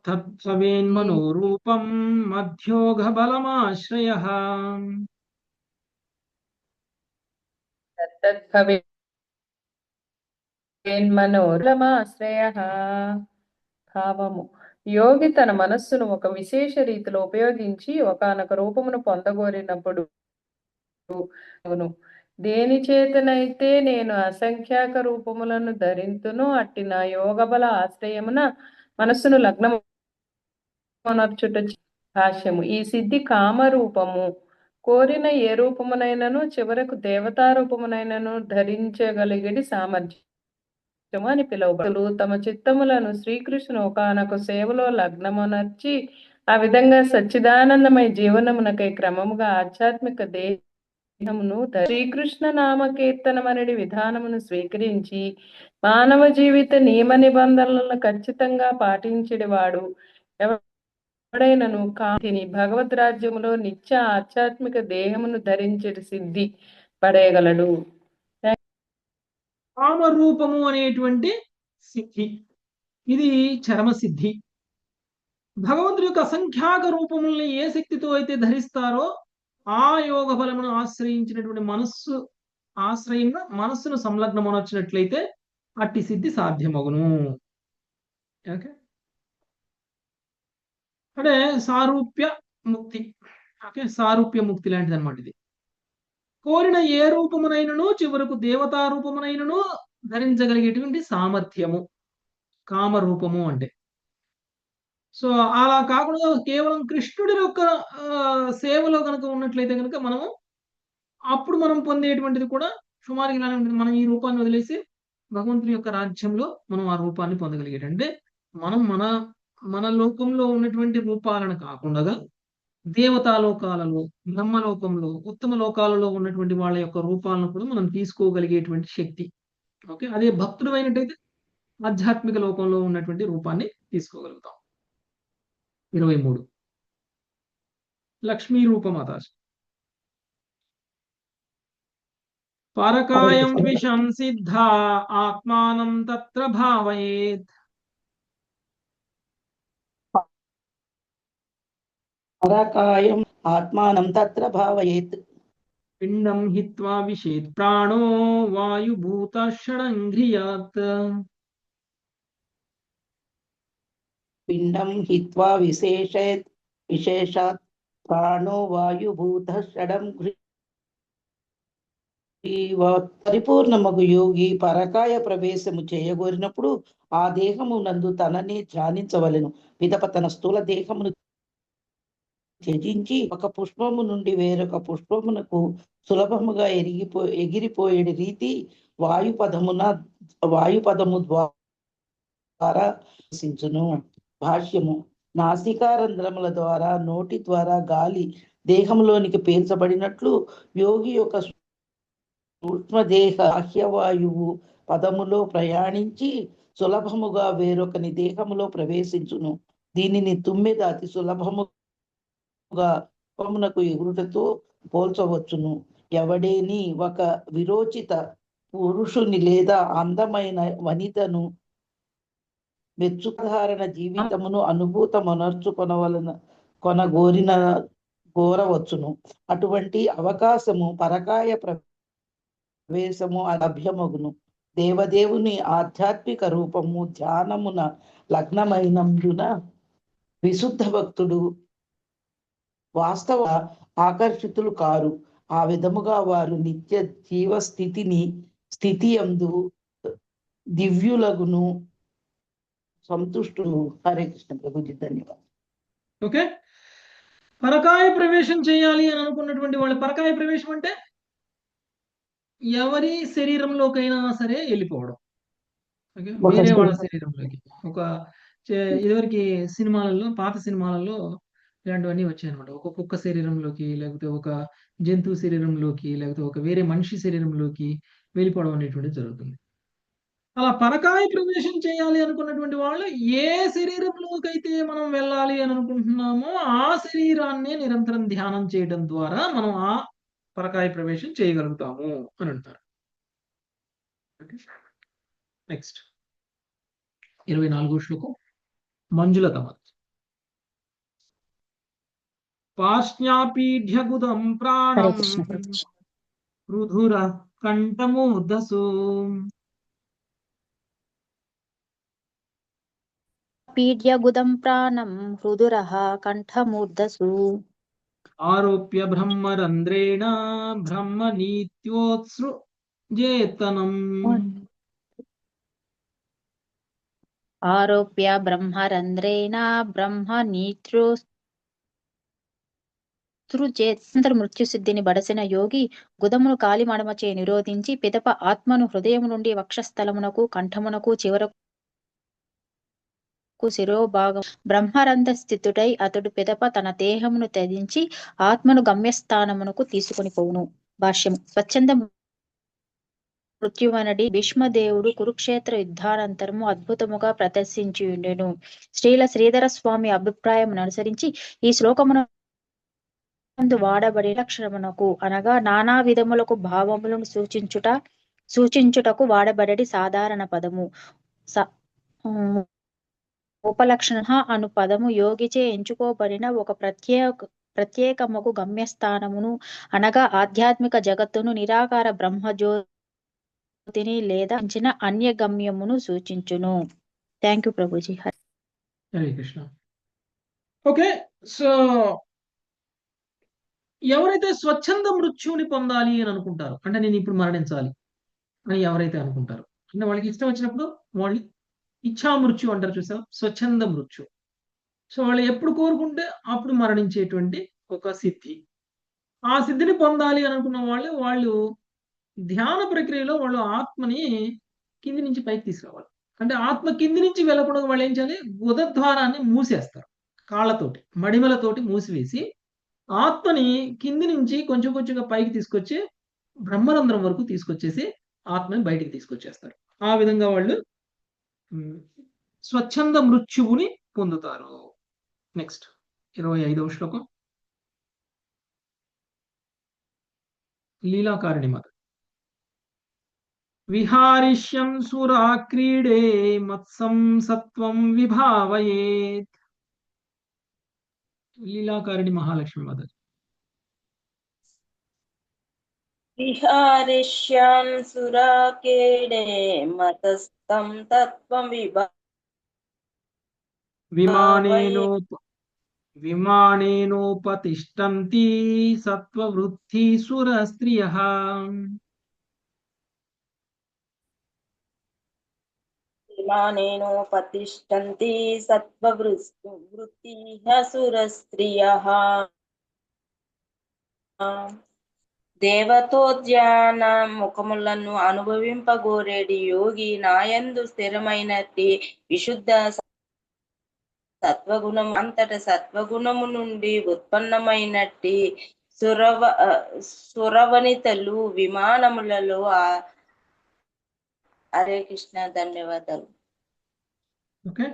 తద్భవేన్మనోరూపం మధ్యోఘబలమాశ్రయః. తద్భవేన్మనోరమాశ్రయః. భావము: యోగి తన మనస్సును ఒక విశేష రీతిలో ఉపయోగించి ఒకానొక రూపమును పొందగోరినప్పుడు దేని చేతనైతే నేను అసంఖ్యాక రూపములను ధరింతును అట్టి నా యోగ బల ఆశ్రయమున మనస్సును లగ్నమనర్చుట. భాష్యము: ఈ సిద్ధి కామరూపము. కోరిన ఏ రూపమునైనను చివరకు దేవతా రూపమునైనను ధరించగలిగేది సామర్థ్యము అని పిలువబడు. తమ చిత్తములను శ్రీకృష్ణుని ఒకానొక సేవలో లగ్నమనర్చి ఆ విధంగా సచ్చిదానందమయ జీవనమునకై క్రమముగా ఆధ్యాత్మిక దేహమును శ్రీకృష్ణ నామ కీర్తనమనడి విధానమును స్వీకరించి మానవ జీవిత నియమ నిబంధనలను ఖచ్చితంగా పాటించడి వాడు ఎవడైనను కాంతిని భగవద్ రాజ్యములో నిత్య ఆధ్యాత్మిక దేహమును ధరించడి సిద్ధి పడేయగలడు. కామరూపము అనేటువంటి సిద్ధి, ఇది చరమ సిద్ధి. భగవంతుడి యొక్క అసంఖ్యాక రూపముల్ని ఏ శక్తితో అయితే ధరిస్తారో ఆ యోగ బలమును ఆశ్రయించినటువంటి ఆశ్రయంగా మనస్సును సంలగ్నమనొచ్చినట్లయితే అట్టి సిద్ధి సాధ్యమగును. ఓకే, అంటే సారూప్య ముక్తి. ఓకే, సారూప్య ముక్తి లాంటిది అనమాట ఇది. కోరిన ఏ రూపమునైనను చివరకు దేవతా రూపమునైనను ధరించగలిగేటువంటి సామర్థ్యము కామరూపము అంటే. సో అలా కాకుండా కేవలం కృష్ణుడి యొక్క సేవలో కనుక ఉన్నట్లయితే కనుక మనము అప్పుడు మనం పొందేటువంటిది కూడా సుమారుగా ఇలానే ఉంటుంది. మనం ఈ రూపాన్ని వదిలేసి భగవంతుని యొక్క రాజ్యంలో మనం ఆ రూపాన్ని పొందగలిగేది. అంటే మనం మన లోకంలో ఉన్నటువంటి రూపాలను కాకుండా దేవతాలోకాలలో, బ్రహ్మలోకంలో, ఉత్తమ లోకాలలో ఉన్నటువంటి వాళ్ళ యొక్క రూపాలను కూడా మనం తీసుకోగలిగేటువంటి శక్తి. ఓకే, అదే భక్తుడు అయినట్టయితే ఆధ్యాత్మిక లోకంలో ఉన్నటువంటి రూపాన్ని తీసుకోగలుగుతాం. 23 లక్ష్మీ రూపమాత. పరకాయం విషం సిద్ధ ఆత్మానం తత్ర భావయేత్. పరకాయం ఆత్మానం తత్ర భావయేత్. పిండం హిత్వా విషేత్ ప్రాణో వాయుభూత షడంఘ్రియాత్. పిండం హిత్వా విశేషాత్ ప్రాణో వాయుభూత షడం పరిపూర్ణమగు యోగి పరకాయ ప్రవేశము చేయగోరినప్పుడు ఆ దేహము నందు తననే ధ్యానించవలెను. పిదప తన స్థూల దేహమును త్యజించి ఒక పుష్పము నుండి వేరొక పుష్పమునకు సులభముగా ఎగిరిపోయే రీతి వాయుపదము ద్వారా సించును. భాష్యము: నాసికారంధ్రముల ద్వారా నోటి ద్వారా గాలి దేహంలోనికి పీల్చబడినట్లు యోగి యొక్క సూక్ష్మదేహ బాహ్యవాయువు పదములో ప్రయాణించి సులభముగా వేరొకని దేహములో ప్రవేశించును. దీనిని తుమ్మెద అతి సులభముగా ఎగురుటతో పోల్చవచ్చును. ఎవడేని ఒక విరోచిత పురుషుని లేదా అందమైన వనితను మెచ్చుసాధారణ జీవితమును కోరవచ్చును. అటువంటి అవకాశము పరకాయ ప్రవేశము లభ్యమగును. దేవదేవుని ఆధ్యాత్మిక రూపము ధ్యానమున లగ్నమైనందున విశుద్ధ భక్తుడు వాస్తవ ఆకర్షితులు కారు. ఆ విధముగా వారు నిత్య జీవ స్థితి యందు దివ్యులగును సంతుష్టులు. హరే కృష్ణ ప్రభుజీ, ధన్యవాదాలు. ఓకే, పరకాయ ప్రవేశం చేయాలి అని అనుకున్నటువంటి వాళ్ళు, పరకాయ ప్రవేశం అంటే ఎవరి శరీరంలోకైనా సరే వెళ్ళిపోవడం. ఓకే, వేరే వాళ్ళ శరీరంలోకి. ఒక ఇదివరకు సినిమాలలో, పాత సినిమాలలో ఇలాంటివన్నీ వచ్చాయన్నమాట. ఒక కుక్క శరీరంలోకి, లేకపోతే ఒక జంతువు శరీరంలోకి, లేకపోతే ఒక వేరే మనిషి శరీరంలోకి వెళ్ళిపోవడం అనేటువంటిది జరుగుతుంది. అలా పరకాయ ప్రవేశం చేయాలి అనుకున్నటువంటి వాళ్ళు ఏ శరీరంలోకి అయితే మనం వెళ్ళాలి అని అనుకుంటున్నామో ఆ శరీరాన్ని నిరంతరం ధ్యానం చేయడం ద్వారా మనం ఆ పరకాయ ప్రవేశం చేయగలుగుతాము అని అంటారు. నెక్స్ట్ 24వ శ్లోకం మంజులతమ. పార్ష్ణ్యాపీఢ్యగుదం హరే ప్రాణం కృష్ణ ప్రభుజీ. రుధుర కంఠమూర్ధసు. పీడ్యగుదం ప్రాణం హృదురః కంఠమూర్ధసు. ఆరోప్య బ్రహ్మరంధ్రేణ బ్రహ్మనీత్యోత్సృజేతనం. ఆరోప్య బ్రహ్మరంధ్రేణ బ్రహ్మనీత్రోత్సృజేత్. మృత్యుసిద్ధిని బడసిన యోగి గుదమును కాలి మడమచే నిరోధించి పిదప ఆత్మను హృదయము నుండి వక్షస్థలమునకు, కంఠమునకు, చివరకు శిరోభాగం బ్రహ్మరంధ్ర స్థితుడై అతడు పిదప తన దేహమును త్యజించి ఆత్మను గమ్యస్థానమునకు తీసుకొని పోవును. భాష్యము. స్వచ్ఛంద మృత్యువనడి భీష్మదేవుడు కురుక్షేత్ర యుద్ధానంతరము అద్భుతముగా ప్రదర్శించియుండెను. శ్రీల శ్రీధర స్వామి అభిప్రాయం అనుసరించి ఈ శ్లోకమునందు వాడబడి లక్షణమునకు అనగా నానా విధములకు భావములను సూచించుటకు వాడబడేది సాధారణ పదము. ఉపలక్షణ అను పదము యోగిచే ఎంచుకోబడిన ఒక ప్రత్యేకముకు గమ్యస్థానమును అనగా ఆధ్యాత్మిక జగత్తును, నిరాకార బ్రహ్మజ్యోతిని లేదా అన్య గమ్యమును సూచించును. Thank you Prabhuji. Hare Krishna. Okay, so ఎవరైతే స్వచ్ఛంద మృత్యువుని పొందాలి అని అనుకుంటారో, అంటే నేను ఇప్పుడు మరణించాలి అని ఎవరైతే అనుకుంటారో, అంటే వాళ్ళకి ఇష్టం వచ్చినప్పుడు వాళ్ళు ఇచ్ఛా మృత్యు అంటారు చూసాం, స్వచ్ఛంద మృత్యు. సో వాళ్ళు ఎప్పుడు కోరుకుంటే అప్పుడు మరణించేటువంటి ఒక సిద్ధి. ఆ సిద్ధిని పొందాలి అని అనుకున్న వాళ్ళు ధ్యాన ప్రక్రియలో వాళ్ళు ఆత్మని కింది నుంచి పైకి తీసుకురావాలి. అంటే ఆత్మ కింది నుంచి వెళ్ళకుండా వాళ్ళు ఏం చేయాలి, గుదద్వారాన్ని మూసేస్తారు. కాళ్ళతోటి, మడిమలతోటి మూసివేసి ఆత్మని కింది నుంచి కొంచెం కొంచెంగా పైకి తీసుకొచ్చి బ్రహ్మరంధ్రం వరకు తీసుకొచ్చేసి ఆత్మని బయటికి తీసుకొచ్చేస్తారు. ఆ విధంగా వాళ్ళు స్వచ్ఛంద మృత్యువుని పొందుతారు. నెక్స్ట్ 25వ శ్లోకం లీలాకారిణి మాత. విహారిష్యం సురా క్రీడే మత్సం సత్వం విభావయేత్. లీలాకారిణి మహాలక్ష్మి మాత. విహారిష్యాం సురాకేడే మతస్థం తత్వం విమానేనోపతిష్టంతి సత్వవృద్ధి సురస్త్రియః. విమానేనోపతిష్టంతి సత్వవృత్తిః సురస్త్రియః. దేవతోద్యాన ముఖములను అనుభవింపగోరేడి యోగి నాయందు స్థిరమైనట్టి విశుద్ధ సత్వగుణము అంతట సత్వగుణము నుండి ఉత్పన్నమైనట్టి సురవనితలు విమానములలో. హరే కృష్ణ. ధన్యవాదాలు. ఓకే,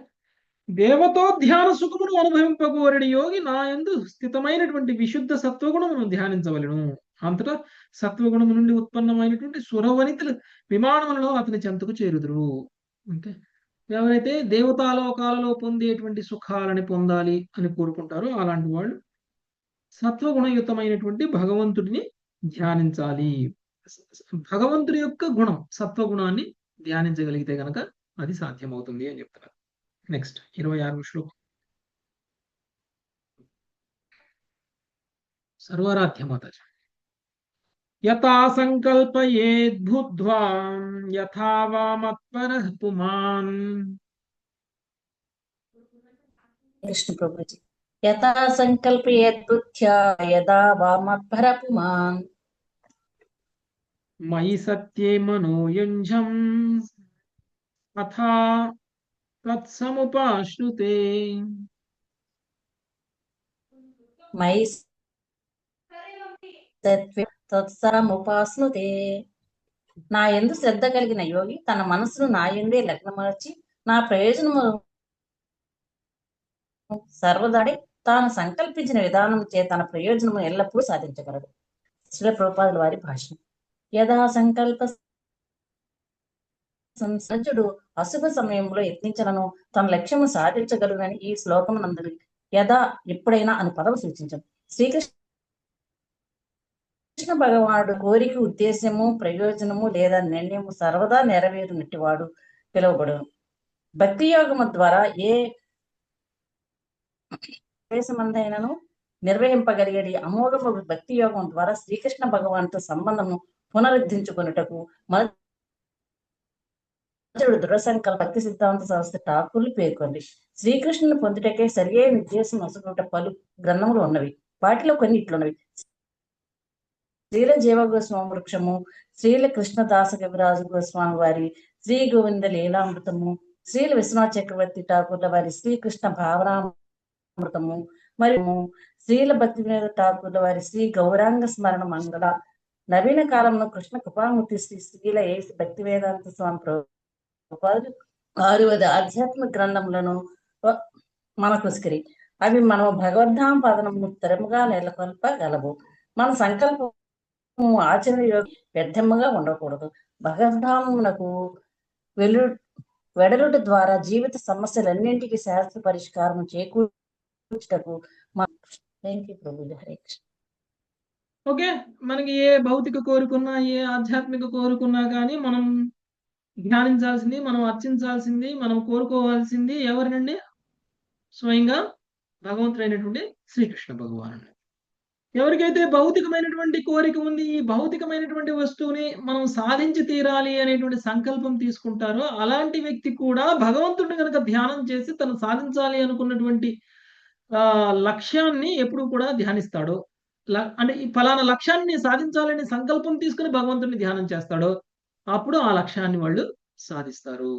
దేవతో ధ్యాన సుఖమును అనుభవింపగోరడి యోగి నా యందు స్థితమైనటువంటి విశుద్ధ సత్వగుణమును ధ్యానించవలెను. అంతటా సత్వగుణము నుండి ఉత్పన్నమైనటువంటి సురవనితలు విమానములలో అతని చెంతకు చేరుదురు. అంటే ఎవరైతే దేవతాలోకాలలో పొందేటువంటి సుఖాలని పొందాలి అని కోరుకుంటారో అలాంటి వాళ్ళు సత్వగుణయుతమైనటువంటి భగవంతుడిని ధ్యానించాలి. భగవంతుడి యొక్క గుణం సత్వగుణాన్ని ధ్యానించగలిగితే గనక అది సాధ్యమవుతుంది అని చెప్తున్నారు. నెక్స్ట్ 26వ శ్లోకం సర్వారాధ్య మాతాజీ. యథా సంకల్పయేద్బుద్ధ్వా యథా వా మత్పరః పుమాన్. కృష్ణ ప్రభుజీ. యథా సంకల్పయేద్బుద్ధ్యా యదా వామత్పర పుమాన్. మయి సత్యే మనోయుంజం అథా తత్సముపాశ్నుతే. మయి సత్వే తత్సముపాస్నుతే. నా యందు శ్రద్ధ కలిగిన యోగి తన మనసును నా యందే లగ్నమర్చి నా ప్రయోజనము సర్వదాడి తాను సంకల్పించిన విధానం చే తన ప్రయోజనము ఎల్లప్పుడూ సాధించగలడు. శ్రీల ప్రభుపాదుల వారి భాష్యం. యథా సంకల్ప సంసర్జుడు అశుభ సమయంలో యత్నించలను తన లక్ష్యము సాధించగలనని ఈ శ్లోకం నందు యథా ఎప్పుడైనా అని పదం సూచించను. శ్రీకృష్ణ భగవానుడు కోరిక ఉద్దేశము ప్రయోజనము లేదా నిర్ణయము సర్వదా నెరవేరునట్టివాడు పిలువబడును. భక్తి యోగము ద్వారా ఏ ప్రవేశమందైనను నిర్వహింపగలిగేది అమోఘము భక్తి యోగం ద్వారా శ్రీకృష్ణ భగవానుతో సంబంధము పునరుద్ధరించుకున్నటకు దృఢ సంకల్ప భక్తి సిద్ధాంత సంస్థ ఠాకూర్లు పేర్కొంది. శ్రీకృష్ణుని పొందుటకే సరియైన నిర్దేశం వసుకుంట పలు గ్రంథములు ఉన్నవి. వాటిలో కొన్ని ఇట్లున్నవి. శ్రీల జీవ గోస్వామి వృక్షము, శ్రీల కృష్ణదాస కవిరాజు గోస్వామి వారి శ్రీ గోవింద లీలామృతము, శ్రీల విశ్వనాథ్ చక్రవర్తి ఠాకూర్ల వారి శ్రీకృష్ణ భావనామృతము, మరియు శ్రీల భక్తివేద ఠాకూర్ల వారి శ్రీ గౌరాంగ స్మరణ మంగళ. నవీన కాలంలో కృష్ణ కృపామూర్తి శ్రీ శ్రీల ఏసి భక్తి వేదాంత స్వామి 6వ ఆధ్యాత్మిక గ్రంథములను మనకు స్కరి. అవి మనం భగవద్ధామ పదనము స్థిరముగా నెలకొల్పగలవు. మన సంకల్పము ఆచరణ వ్యర్థముగా ఉండకూడదు. భగవద్ధామమునకు వెడలుట ద్వారా జీవిత సమస్యలన్నింటికి శాస్త్ర పరిష్కారం చేకూర్చుటకు ప్రభుజీ. హరే కృష్ణ. ఓకే, మనకి ఏ భౌతిక కోరుకున్నా ఏ ఆధ్యాత్మిక కోరుకున్నా కానీ మనం ధ్యానించాల్సింది, మనం అర్చించాల్సింది, మనం కోరుకోవాల్సింది ఎవరినండి? స్వయంగా భగవంతుడైనటువంటి శ్రీకృష్ణ భగవానుడు. ఎవరికైతే భౌతికమైనటువంటి కోరిక ఉంది, ఈ భౌతికమైనటువంటి వస్తువుని మనం సాధించి తీరాలి అనేటువంటి సంకల్పం తీసుకుంటారో అలాంటి వ్యక్తి కూడా భగవంతుడిని కనుక ధ్యానం చేసి తను సాధించాలి అనుకున్నటువంటి లక్ష్యాన్ని ఎప్పుడు కూడా ధ్యానిస్తాడు. అంటే ఈ ఫలానా లక్ష్యాన్ని సాధించాలని సంకల్పం తీసుకుని భగవంతుడిని ధ్యానం చేస్తాడో అప్పుడు ఆ లక్ష్యాన్ని వాళ్ళు సాధిస్తారు.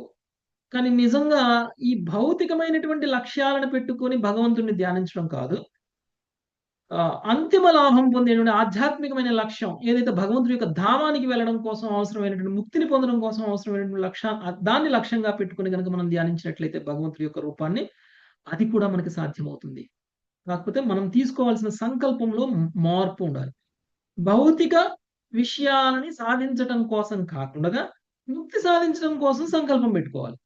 కానీ నిజంగా ఈ భౌతికమైనటువంటి లక్ష్యాలను పెట్టుకొని భగవంతుడిని ధ్యానించడం కాదు. అంతిమ లాభం పొందేటువంటి ఆధ్యాత్మికమైన లక్ష్యం ఏదైతే భగవంతుడి యొక్క ధామానికి వెళ్ళడం కోసం అవసరమైనటువంటి ముక్తిని పొందడం కోసం అవసరమైనటువంటి దాన్ని లక్ష్యంగా పెట్టుకుని కనుక మనం ధ్యానించినట్లయితే భగవంతుడి యొక్క రూపాన్ని, అది కూడా మనకి సాధ్యమవుతుంది. కాకపోతే మనం తీసుకోవాల్సిన సంకల్పంలో మార్పు ఉండాలి. భౌతిక విషయాలని సాధించడం కోసం కాకుండా ముక్తి సాధించడం కోసం సంకల్పం పెట్టుకోవాలి.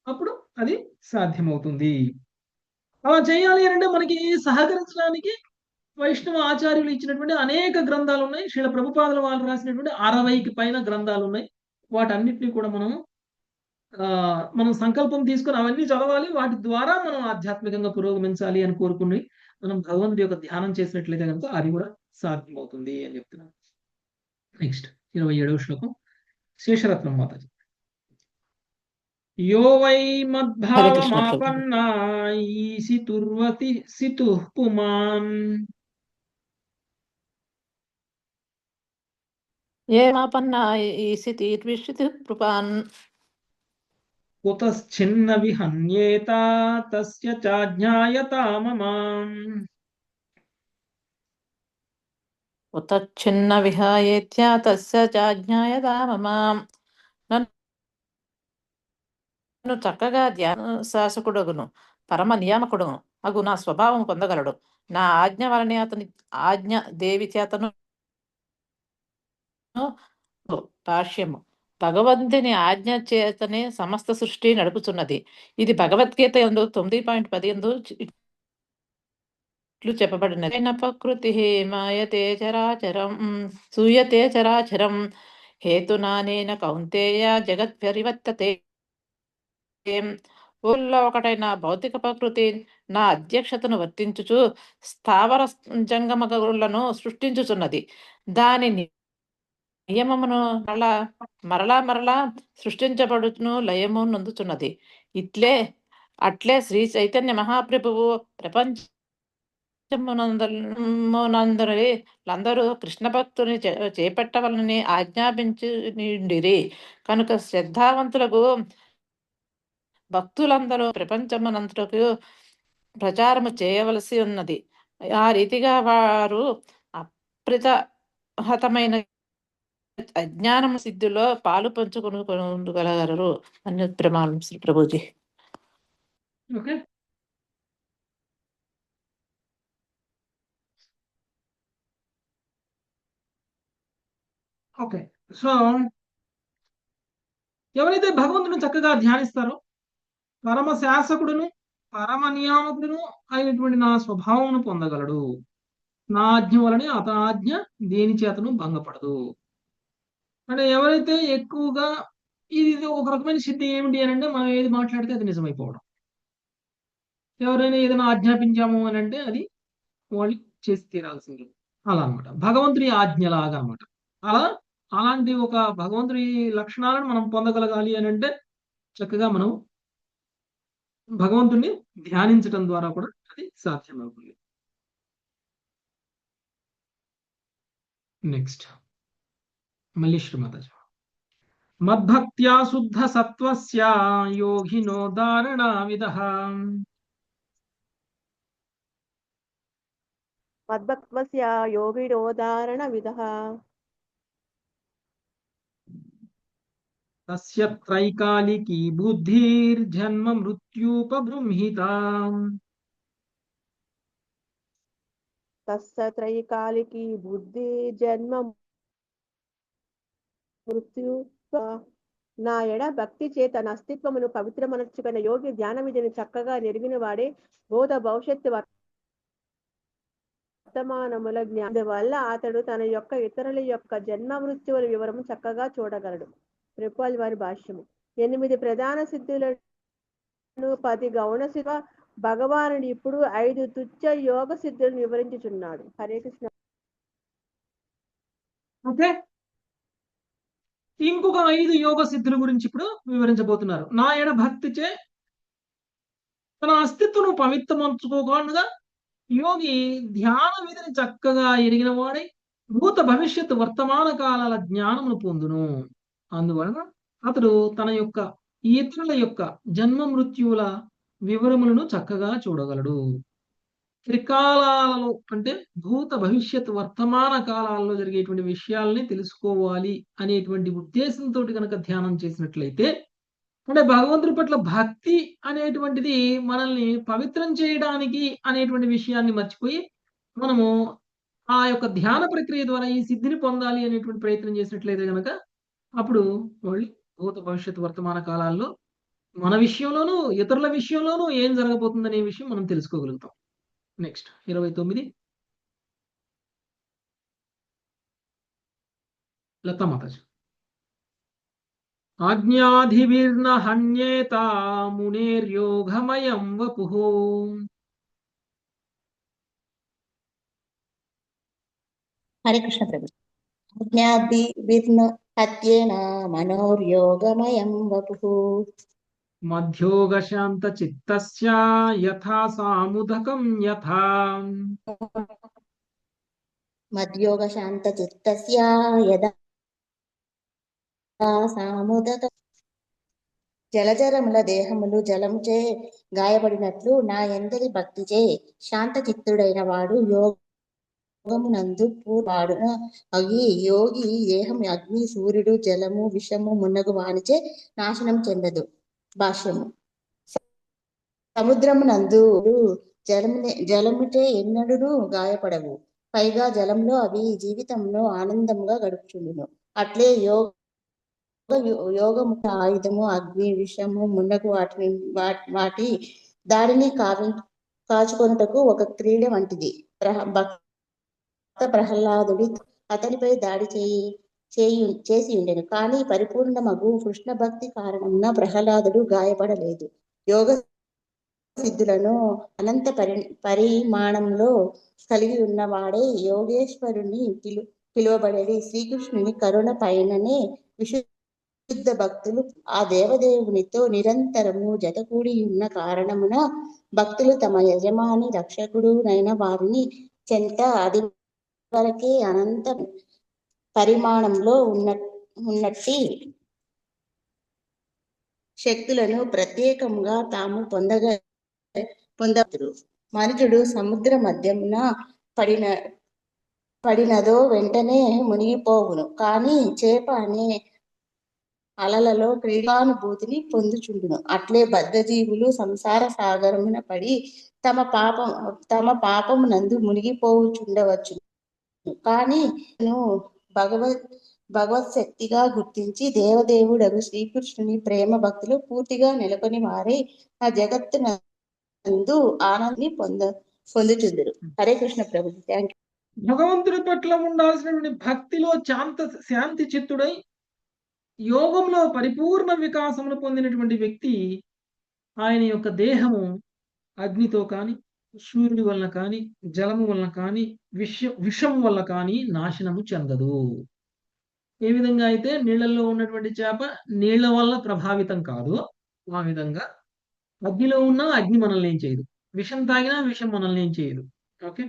అప్పుడు అది సాధ్యమవుతుంది. అలా చేయాలి అంటే మనకి సహకరించడానికి వైష్ణవ ఆచార్యులు ఇచ్చినటువంటి అనేక గ్రంథాలు ఉన్నాయి. శ్రీల ప్రభుపాదుల వాళ్ళు రాసినటువంటి 60కి పైన గ్రంథాలు ఉన్నాయి. వాటన్నిటిని కూడా మనం సంకల్పం తీసుకుని అవన్నీ చదవాలి. వాటి ద్వారా మనం ఆధ్యాత్మికంగా పురోగమించాలి అని కోరుకుని మనం భగవంతుడి యొక్క ధ్యానం చేసినట్లయితే కనుక అది కూడా సాధ్యమవుతుంది అని చెప్తున్నాను. నెక్స్ట్ 27వ శ్లోకం శేషరత్నం మాతాజీ. యో వై మద్భావమాపన్నా ఈసితుర్వతి సితుః పుమాన్. ఏ మాపన్నా ఈసితిర్విషితుః పుమాన్. కుతశ్చిన్న విహన్యేత తస్య చాజ్ఞాయతా మమ. కుతశ్చిన్న విహాయేత్య తస్య చాజ్ఞాయతా మమ. నన్ను చక్కగా ధ్యాన శాసకుడుగును పరమ నియామకుడును అగు నా స్వభావం పొందగలడు. నా ఆజ్ఞ వలనే అతని ఆజ్ఞ దేవి చేతను. భాష్యము. భగవంతుని ఆజ్ఞ చేతనే సమస్త సృష్టి నడుపుతున్నది. ఇది భగవద్గీత యందు 9.10 ఇట్లు చెప్పబడినది. ప్రకృతి మాయతే చరాచరం సూయతే చరాచరం హేతునానేన కౌంతేయ జగత్పరివర్తతే. ఊళ్ళో ఒకటైన భౌతిక ప్రకృతి నా అధ్యక్షతను వర్తించుచు స్థావర జంగమలను సృష్టించుచున్నది. దాని నియమమును మరలా సృష్టించబడును లయము నొందుచున్నది. అట్లే శ్రీ చైతన్య మహాప్రభువు ప్రపంచ నందరూ కృష్ణ భక్తుని చేపట్టవలని ఆజ్ఞాపించి కనుక శ్రద్ధావంతులకు భక్తులందరూ ప్రపంచమునంతకు ప్రచారము చేయవలసి ఉన్నది. ఆ రీతిగా వారు అప్రతిహతమైన అజ్ఞానము సిద్ధిలో పాలు పంచుకొనగలరు అని ప్రమాణం Shri Prabhuji. Okay, okay. So ఎవరైతే భగవంతుని చక్కగా ధ్యానిస్తారో పరమ శాసకుడును పరమ నియామకుడును అయినటువంటి నా స్వభావమును పొందగలడు. నా ఆజ్ఞ వలనే అతని ఆజ్ఞ దేని చేతను భంగపడదు. అంటే ఎవరైతే ఎక్కువగా ఇది ఒక రకమైన సిద్ధి ఏమిటి అని అంటే మనం ఏది మాట్లాడితే అది నిజమైపోవడం. ఎవరైనా ఏదైనా ఆజ్ఞాపించాము అని అంటే అది వాళ్ళు చేసి తీరాల్సింది. అలా అనమాట, భగవంతుడి ఆజ్ఞలాగా అనమాట. అలాంటి ఒక భగవంతుడి లక్షణాలను మనం పొందగలగాలి అని అంటే చక్కగా మనం భగవంతుడిని ధ్యానించడం ద్వారా కూడా అది సాధ్యమవుతుంది. నెక్స్ట్ మళ్ళీ శ్రీమాతాజీ. మద్భక్త్యా శుద్ధ సత్వస్య యోగినో ధారణావిదః. మద్భక్త్వస్య యోగినో ధారణవిదః. తస్య త్రైకాలికీ బుద్ధిర్జన్మ మృత్యుపబృంహితా. తస్య త్రైకాలికీ బుద్ధి జన్మ మృత్యు. నా ఎడ భక్తి చే తన అస్తిత్వమును పవిత్రమనర్చుకున్న యోగి ధ్యాన విధిని చక్కగా నెరిగిన వాడే బోధ భవిష్యత్తు వర్తమానముల జ్ఞానం వల్ల అతడు తన యొక్క ఇతరుల యొక్క జన్మ మృత్యువుల వివరము చక్కగా చూడగలడు. ప్రభుపాల్ వారి భాష్యము. 8 ప్రధాన సిద్ధులను 10 గౌణ సిద్ధ భగవానుడు ఇప్పుడు 5 తుచ్చ యోగ సిద్ధులను వివరించుచున్నాడు. హరే కృష్ణ. ఓకే, ఇంకొక 5 యోగ సిద్ధుల గురించి ఇప్పుడు వివరించబోతున్నారు. నా ఎడ భక్తిచే తన అస్తిత్వను పవిత్రమంచుకోగా యోగి ధ్యాన విధిని చక్కగా ఎరిగిన వాడై భూత భవిష్యత్తు వర్తమాన కాలాల జ్ఞానమును పొందును. అందువలన అతడు తన యొక్క ఇతరుల యొక్క జన్మ మృత్యువుల వివరములను చక్కగా చూడగలడు. త్రికాలాలలో అంటే భూత భవిష్యత్ వర్తమాన కాలాల్లో జరిగేటువంటి విషయాల్ని తెలుసుకోవాలి అనేటువంటి ఉద్దేశంతో కనుక ధ్యానం చేసినట్లయితే, అంటే భగవంతుడి పట్ల భక్తి అనేటువంటిది మనల్ని పవిత్రం చేయడానికి అనేటువంటి విషయాన్ని మర్చిపోయి మనము ఆ యొక్క ధ్యాన ప్రక్రియ ద్వారా ఈ సిద్ధిని పొందాలి అనేటువంటి ప్రయత్నం చేసినట్లయితే కనుక అప్పుడు వాళ్ళు భూత భవిష్యత్ వర్తమాన కాలాల్లో మన విషయంలోనూ ఇతరుల విషయంలోనూ ఏం జరగబోతుందనే విషయం మనం తెలుసుకోగలుగుతాం. నెక్స్ట్ 29 లతా మాతాజీ. ఆజ్ఞాధివిర్న హన్యేత మునేర్యోగమయం వపుః. హరే కృష్ణ ప్రభు. ఆజ్ఞాధివిర్న హత్యేన మనోర్యోగమయం వపుః. మధ్యోగ శాంత చిత్తస్య యథా సాముదకం యథా. మధ్యోగ శాంత చిత్తస్య యథా సాముదకం. జలచరముల దేహములు జలముచే గాయపడినట్లు నా ఎందరి భక్తిచే శాంత చిత్తుడైన వాడు యోగమునందు పూర్వాడు అగి యోగి దేహం అగ్ని సూర్యుడు జలము విషము మున్నగు వానిచే నాశనం చెందదు. భాష్యము. సముద్రమునందు జలముచే ఎన్నడూ గాయపడవు, పైగా జలంలో అవి జీవితంలో ఆనందంగా గడుపుచుండును. అట్లే యోగము ఆయుధము అగ్ని విషము మున్నగు వాటి దాడిని కాచుకొనుటకు ఒక క్రీడ వంటిది. భక్త ప్రహ్లాదుడి అతనిపై దాడి చేసి ఉండెను, కానీ పరిపూర్ణమగు కృష్ణ భక్తి కారణమున ప్రహ్లాదుడు గాయపడలేదు. యోగ సిద్ధులను అనంత పరిమాణంలో కలిగి ఉన్నవాడే యోగేశ్వరుని పిలువబడేది. శ్రీకృష్ణుని కరుణ పైననే విశుద్ధ శుద్ధ భక్తులు ఆ దేవదేవునితో నిరంతరము జతకూడి ఉన్న కారణమున భక్తులు తమ యజమాని రక్షకుడు నైన వారిని చెంత అది వరకే అనంత పరిమాణంలో ఉన్నట్టి శక్తులను ప్రత్యేకంగా తాము పొందరు. మనుషుడు సముద్ర మధ్యమున పడినదో వెంటనే మునిగిపోవును, కానీ చేప అనే అలలలో క్రీడానుభూతిని పొందుచుండును. అట్లే బద్ధజీవులు సంసార సాగరమున పడి తమ పాపము నందు మునిగిపోవుచుండవచ్చు, కానీ భగవత్ శక్తిగా గుర్తించి దేవదేవుడగు శ్రీకృష్ణుని ప్రేమ భక్తులు పూర్తిగా నెలకొని వారే ఆ జగత్తు నందు ఆనందాన్ని పొందుచుందురు. హరే కృష్ణ ప్రభు. Thank you. భగవంతుడి పట్ల ఉండాల్సినటువంటి భక్తిలో శాంతి చిత్తుడై యోగంలో పరిపూర్ణ వికాసమును పొందినటువంటి వ్యక్తి ఆయన యొక్క దేహము అగ్నితో కానీ, సూర్యుడి వలన కానీ, జలము వలన కానీ, విషం వల్ల కానీ నాశనము చెందదు. ఏ విధంగా అయితే నీళ్లలో ఉన్నటువంటి చేప నీళ్ల వల్ల ప్రభావితం కాదు, ఆ విధంగా అగ్నిలో ఉన్న అగ్ని మనల్ని ఏం చేయదు, విషం తాగినా విషం మనల్ని ఏం చేయదు. ఓకే,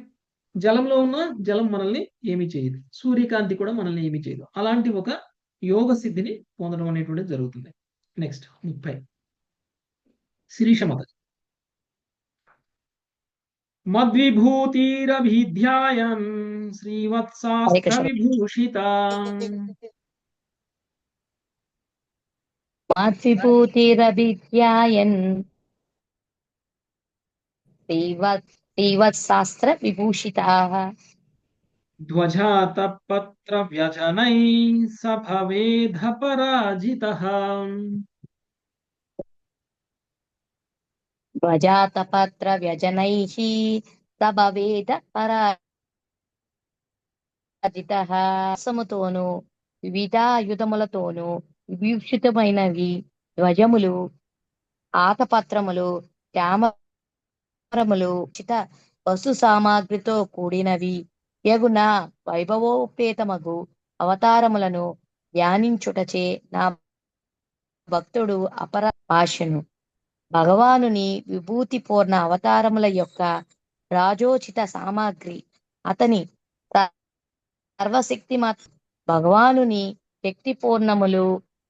జలంలో ఉన్న జలం మనల్ని ఏమి చేయదు, సూర్యకాంతి కూడా మనల్ని ఏమి చేయదు. అలాంటి ఒక యోగ సిద్ధిని పొందడం అనేటువంటిది జరుగుతుంది. నెక్స్ట్ 30 శిరీషమత. మద్విభూతిరభిధ్యాయం శ్రీవత్సాస్త్ర విభూషిత. మద్విభూతిరభిధ్యాయన్ శ్రీవత్సాస్త్ర విభూషితాః ధ్వజాతపత్ర వ్యజనై సభవేధ పరాజితః. ధ్వజాతపత్ర వ్యజనైః సభవేద పరాజితః. సముతోను వివిధాయుధములతోను విభూషితమైనవి ధ్వజములు, ఆతపత్రములు, చామరములు, చిత వస్తు సామాగ్రితో కూడినవి యగున వైభవోపేతమగు అవతారములను ధ్యానించుటచే నా భక్తుడు అపర భాష్యను. భగవానుని విభూతిపూర్ణ అవతారముల యొక్క రాజోచిత సామాగ్రి అతని సర్వశక్తిమత్ భగవానుని శక్తిపూర్ణములు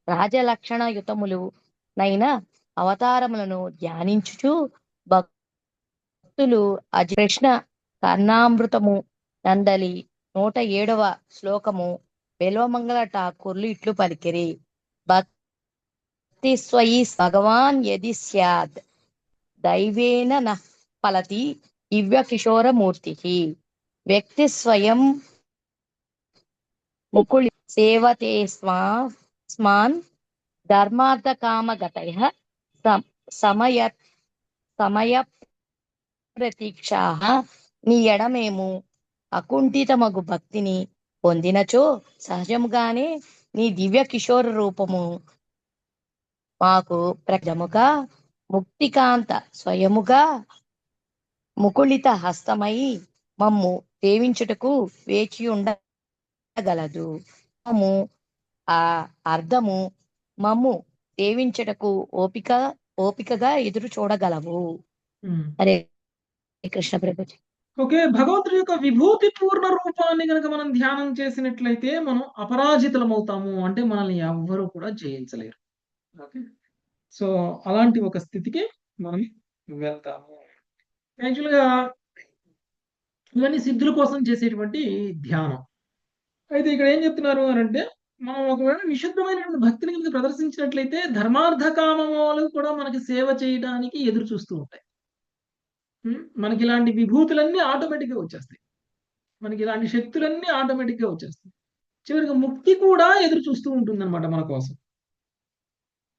రాజలక్షణయుతములు నైన అవతారములను ధ్యానించుచు భక్తులు కృష్ణ కర్ణామృతము నందలి 107వ శ్లోకము బెల్వమంగళ ఠాకూర్లు ఇట్లు పలికిరి. భక్తి స్వయి భగవాన్ యది స్యాద్ దైవేన నః ఫలతి దివ్య కిశోరమూర్తిః. వ్యక్తి స్వయం ముకుళి సేవతే స్మాన్ ధర్మార్థ కామగతయః సమయ ప్రతీక్షాః. నీ ఎడమేము అకుంఠితమగు భక్తిని పొందినచో సహజముగానే నీ దివ్య కిషోర రూపము మాకు ప్రజముగా ముక్తికాంత స్వయముగా ముకుళిత హస్తమై మమ్ము సేవించుటకు వేచి ఉండగలదు. ఆ అర్థము మమ్ము సేవించుటకు ఓపికగా ఎదురు చూడగలవు. హరే కృష్ణ ప్రభుజీ. ఓకే, భగవంతుడి యొక్క విభూతి పూర్ణ రూపాన్ని కనుక మనం ధ్యానం చేసినట్లయితే మనం అపరాజితులమవుతాము, అంటే మనల్ని ఎవ్వరూ కూడా జయించలేరు. ఓకే, సో అలాంటి ఒక స్థితికి మనం వెళ్తాము. యాక్చువల్గా ఇవన్నీ సిద్ధుల కోసం చేసేటువంటి ధ్యానం. అయితే ఇక్కడ ఏం చెప్తున్నారు అని అంటే, మనం ఒకవేళ విశుద్ధమైనటువంటి భక్తిని కనుక ప్రదర్శించినట్లయితే ధర్మార్థ కామములు కూడా మనకి సేవ చేయడానికి ఎదురు చూస్తూ ఉంటాయి. మనకి ఇలాంటి విభూతులన్నీ ఆటోమేటిక్గా వచ్చేస్తాయి, మనకి ఇలాంటి శక్తులన్నీ ఆటోమేటిక్గా వచ్చేస్తాయి. చివరికి ముక్తి కూడా ఎదురు చూస్తూ ఉంటుంది అనమాట మన కోసం.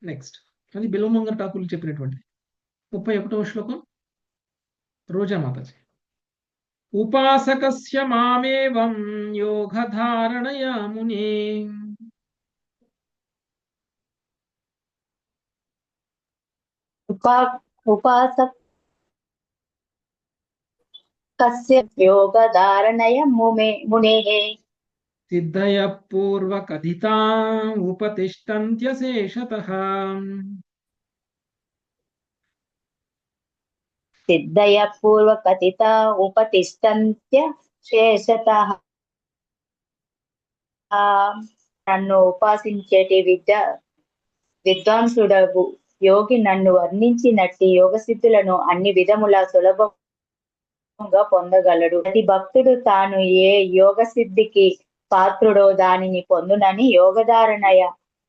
నెక్స్ట్ అది బిల్వమంగళ ఠాకూర్లు చెప్పినటువంటి 31వ శ్లోకం రోజా మాతాజీ. ఉపాసకస్య మామేవం యోగధారణయా మునే. ఉపాసకస్య యోగధారణయ మునేః సిద్ధయ పూర్వకథితా ఉపతిష్టంత్యశేషతః. సిద్ధయ పూర్వకథిత ఉపతిష్టంత్య శేషతః. నన్ను ఉపాసించేటి విద్వాంసుడగు యోగి నన్ను వర్ణించినట్టి యోగ సిద్ధులను అన్ని విధముల సులభంగా పొందగలడు. ప్రతి భక్తుడు తాను ఏ యోగ సిద్ధికి పాత్రుడో దానిని పొందునని యోగధారణయ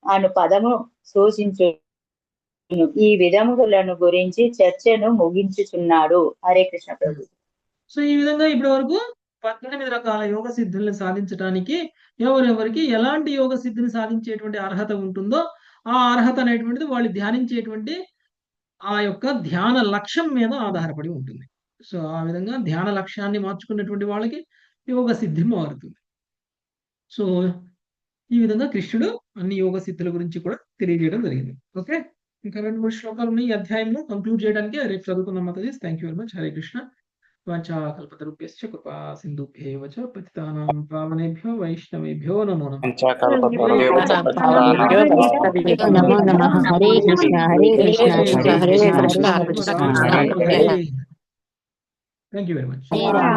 అను పదము సూచించు. ఈ విధములను గురించి చర్చను ముగించుచున్నాడు. హరే కృష్ణ ప్రభు. సో ఈ విధంగా ఇప్పటి వరకు 18 రకాల యోగ సిద్ధుల్ని సాధించడానికి ఎవరెవరికి ఎలాంటి యోగ సిద్ధిని సాధించేటువంటి అర్హత ఉంటుందో ఆ అర్హత అనేటువంటిది వాళ్ళు ధ్యానించేటువంటి ఆ యొక్క ధ్యాన లక్ష్యం మీద ఆధారపడి ఉంటుంది. సో ఆ విధంగా ధ్యాన లక్ష్యాన్ని మార్చుకున్నటువంటి వాళ్ళకి యోగ సిద్ధి మారుతుంది. సో ఈ విధంగా కృష్ణుడు అన్ని యోగ సిద్ధుల గురించి కూడా తెలియజేయడం జరిగింది. ఓకే, ఇంకా 2-3 శ్లోకాలు ఉన్నాయి ఈ అధ్యాయంలో. కంక్లూడ్ చేయడానికి రేపు చదువుకుందాం మాతాజీ. Thank you very much. Hare Krishna. వాంఛాకల్పతరుభ్యశ్చ కృపా సింధుభ్యేవ చ పతితానాం పావనేభ్యో వైష్ణవేభ్యో నమో నమః. నమో నమః. Hare Krishna Hare Krishna Hare Krishna. Thank you very much. Hare Rama.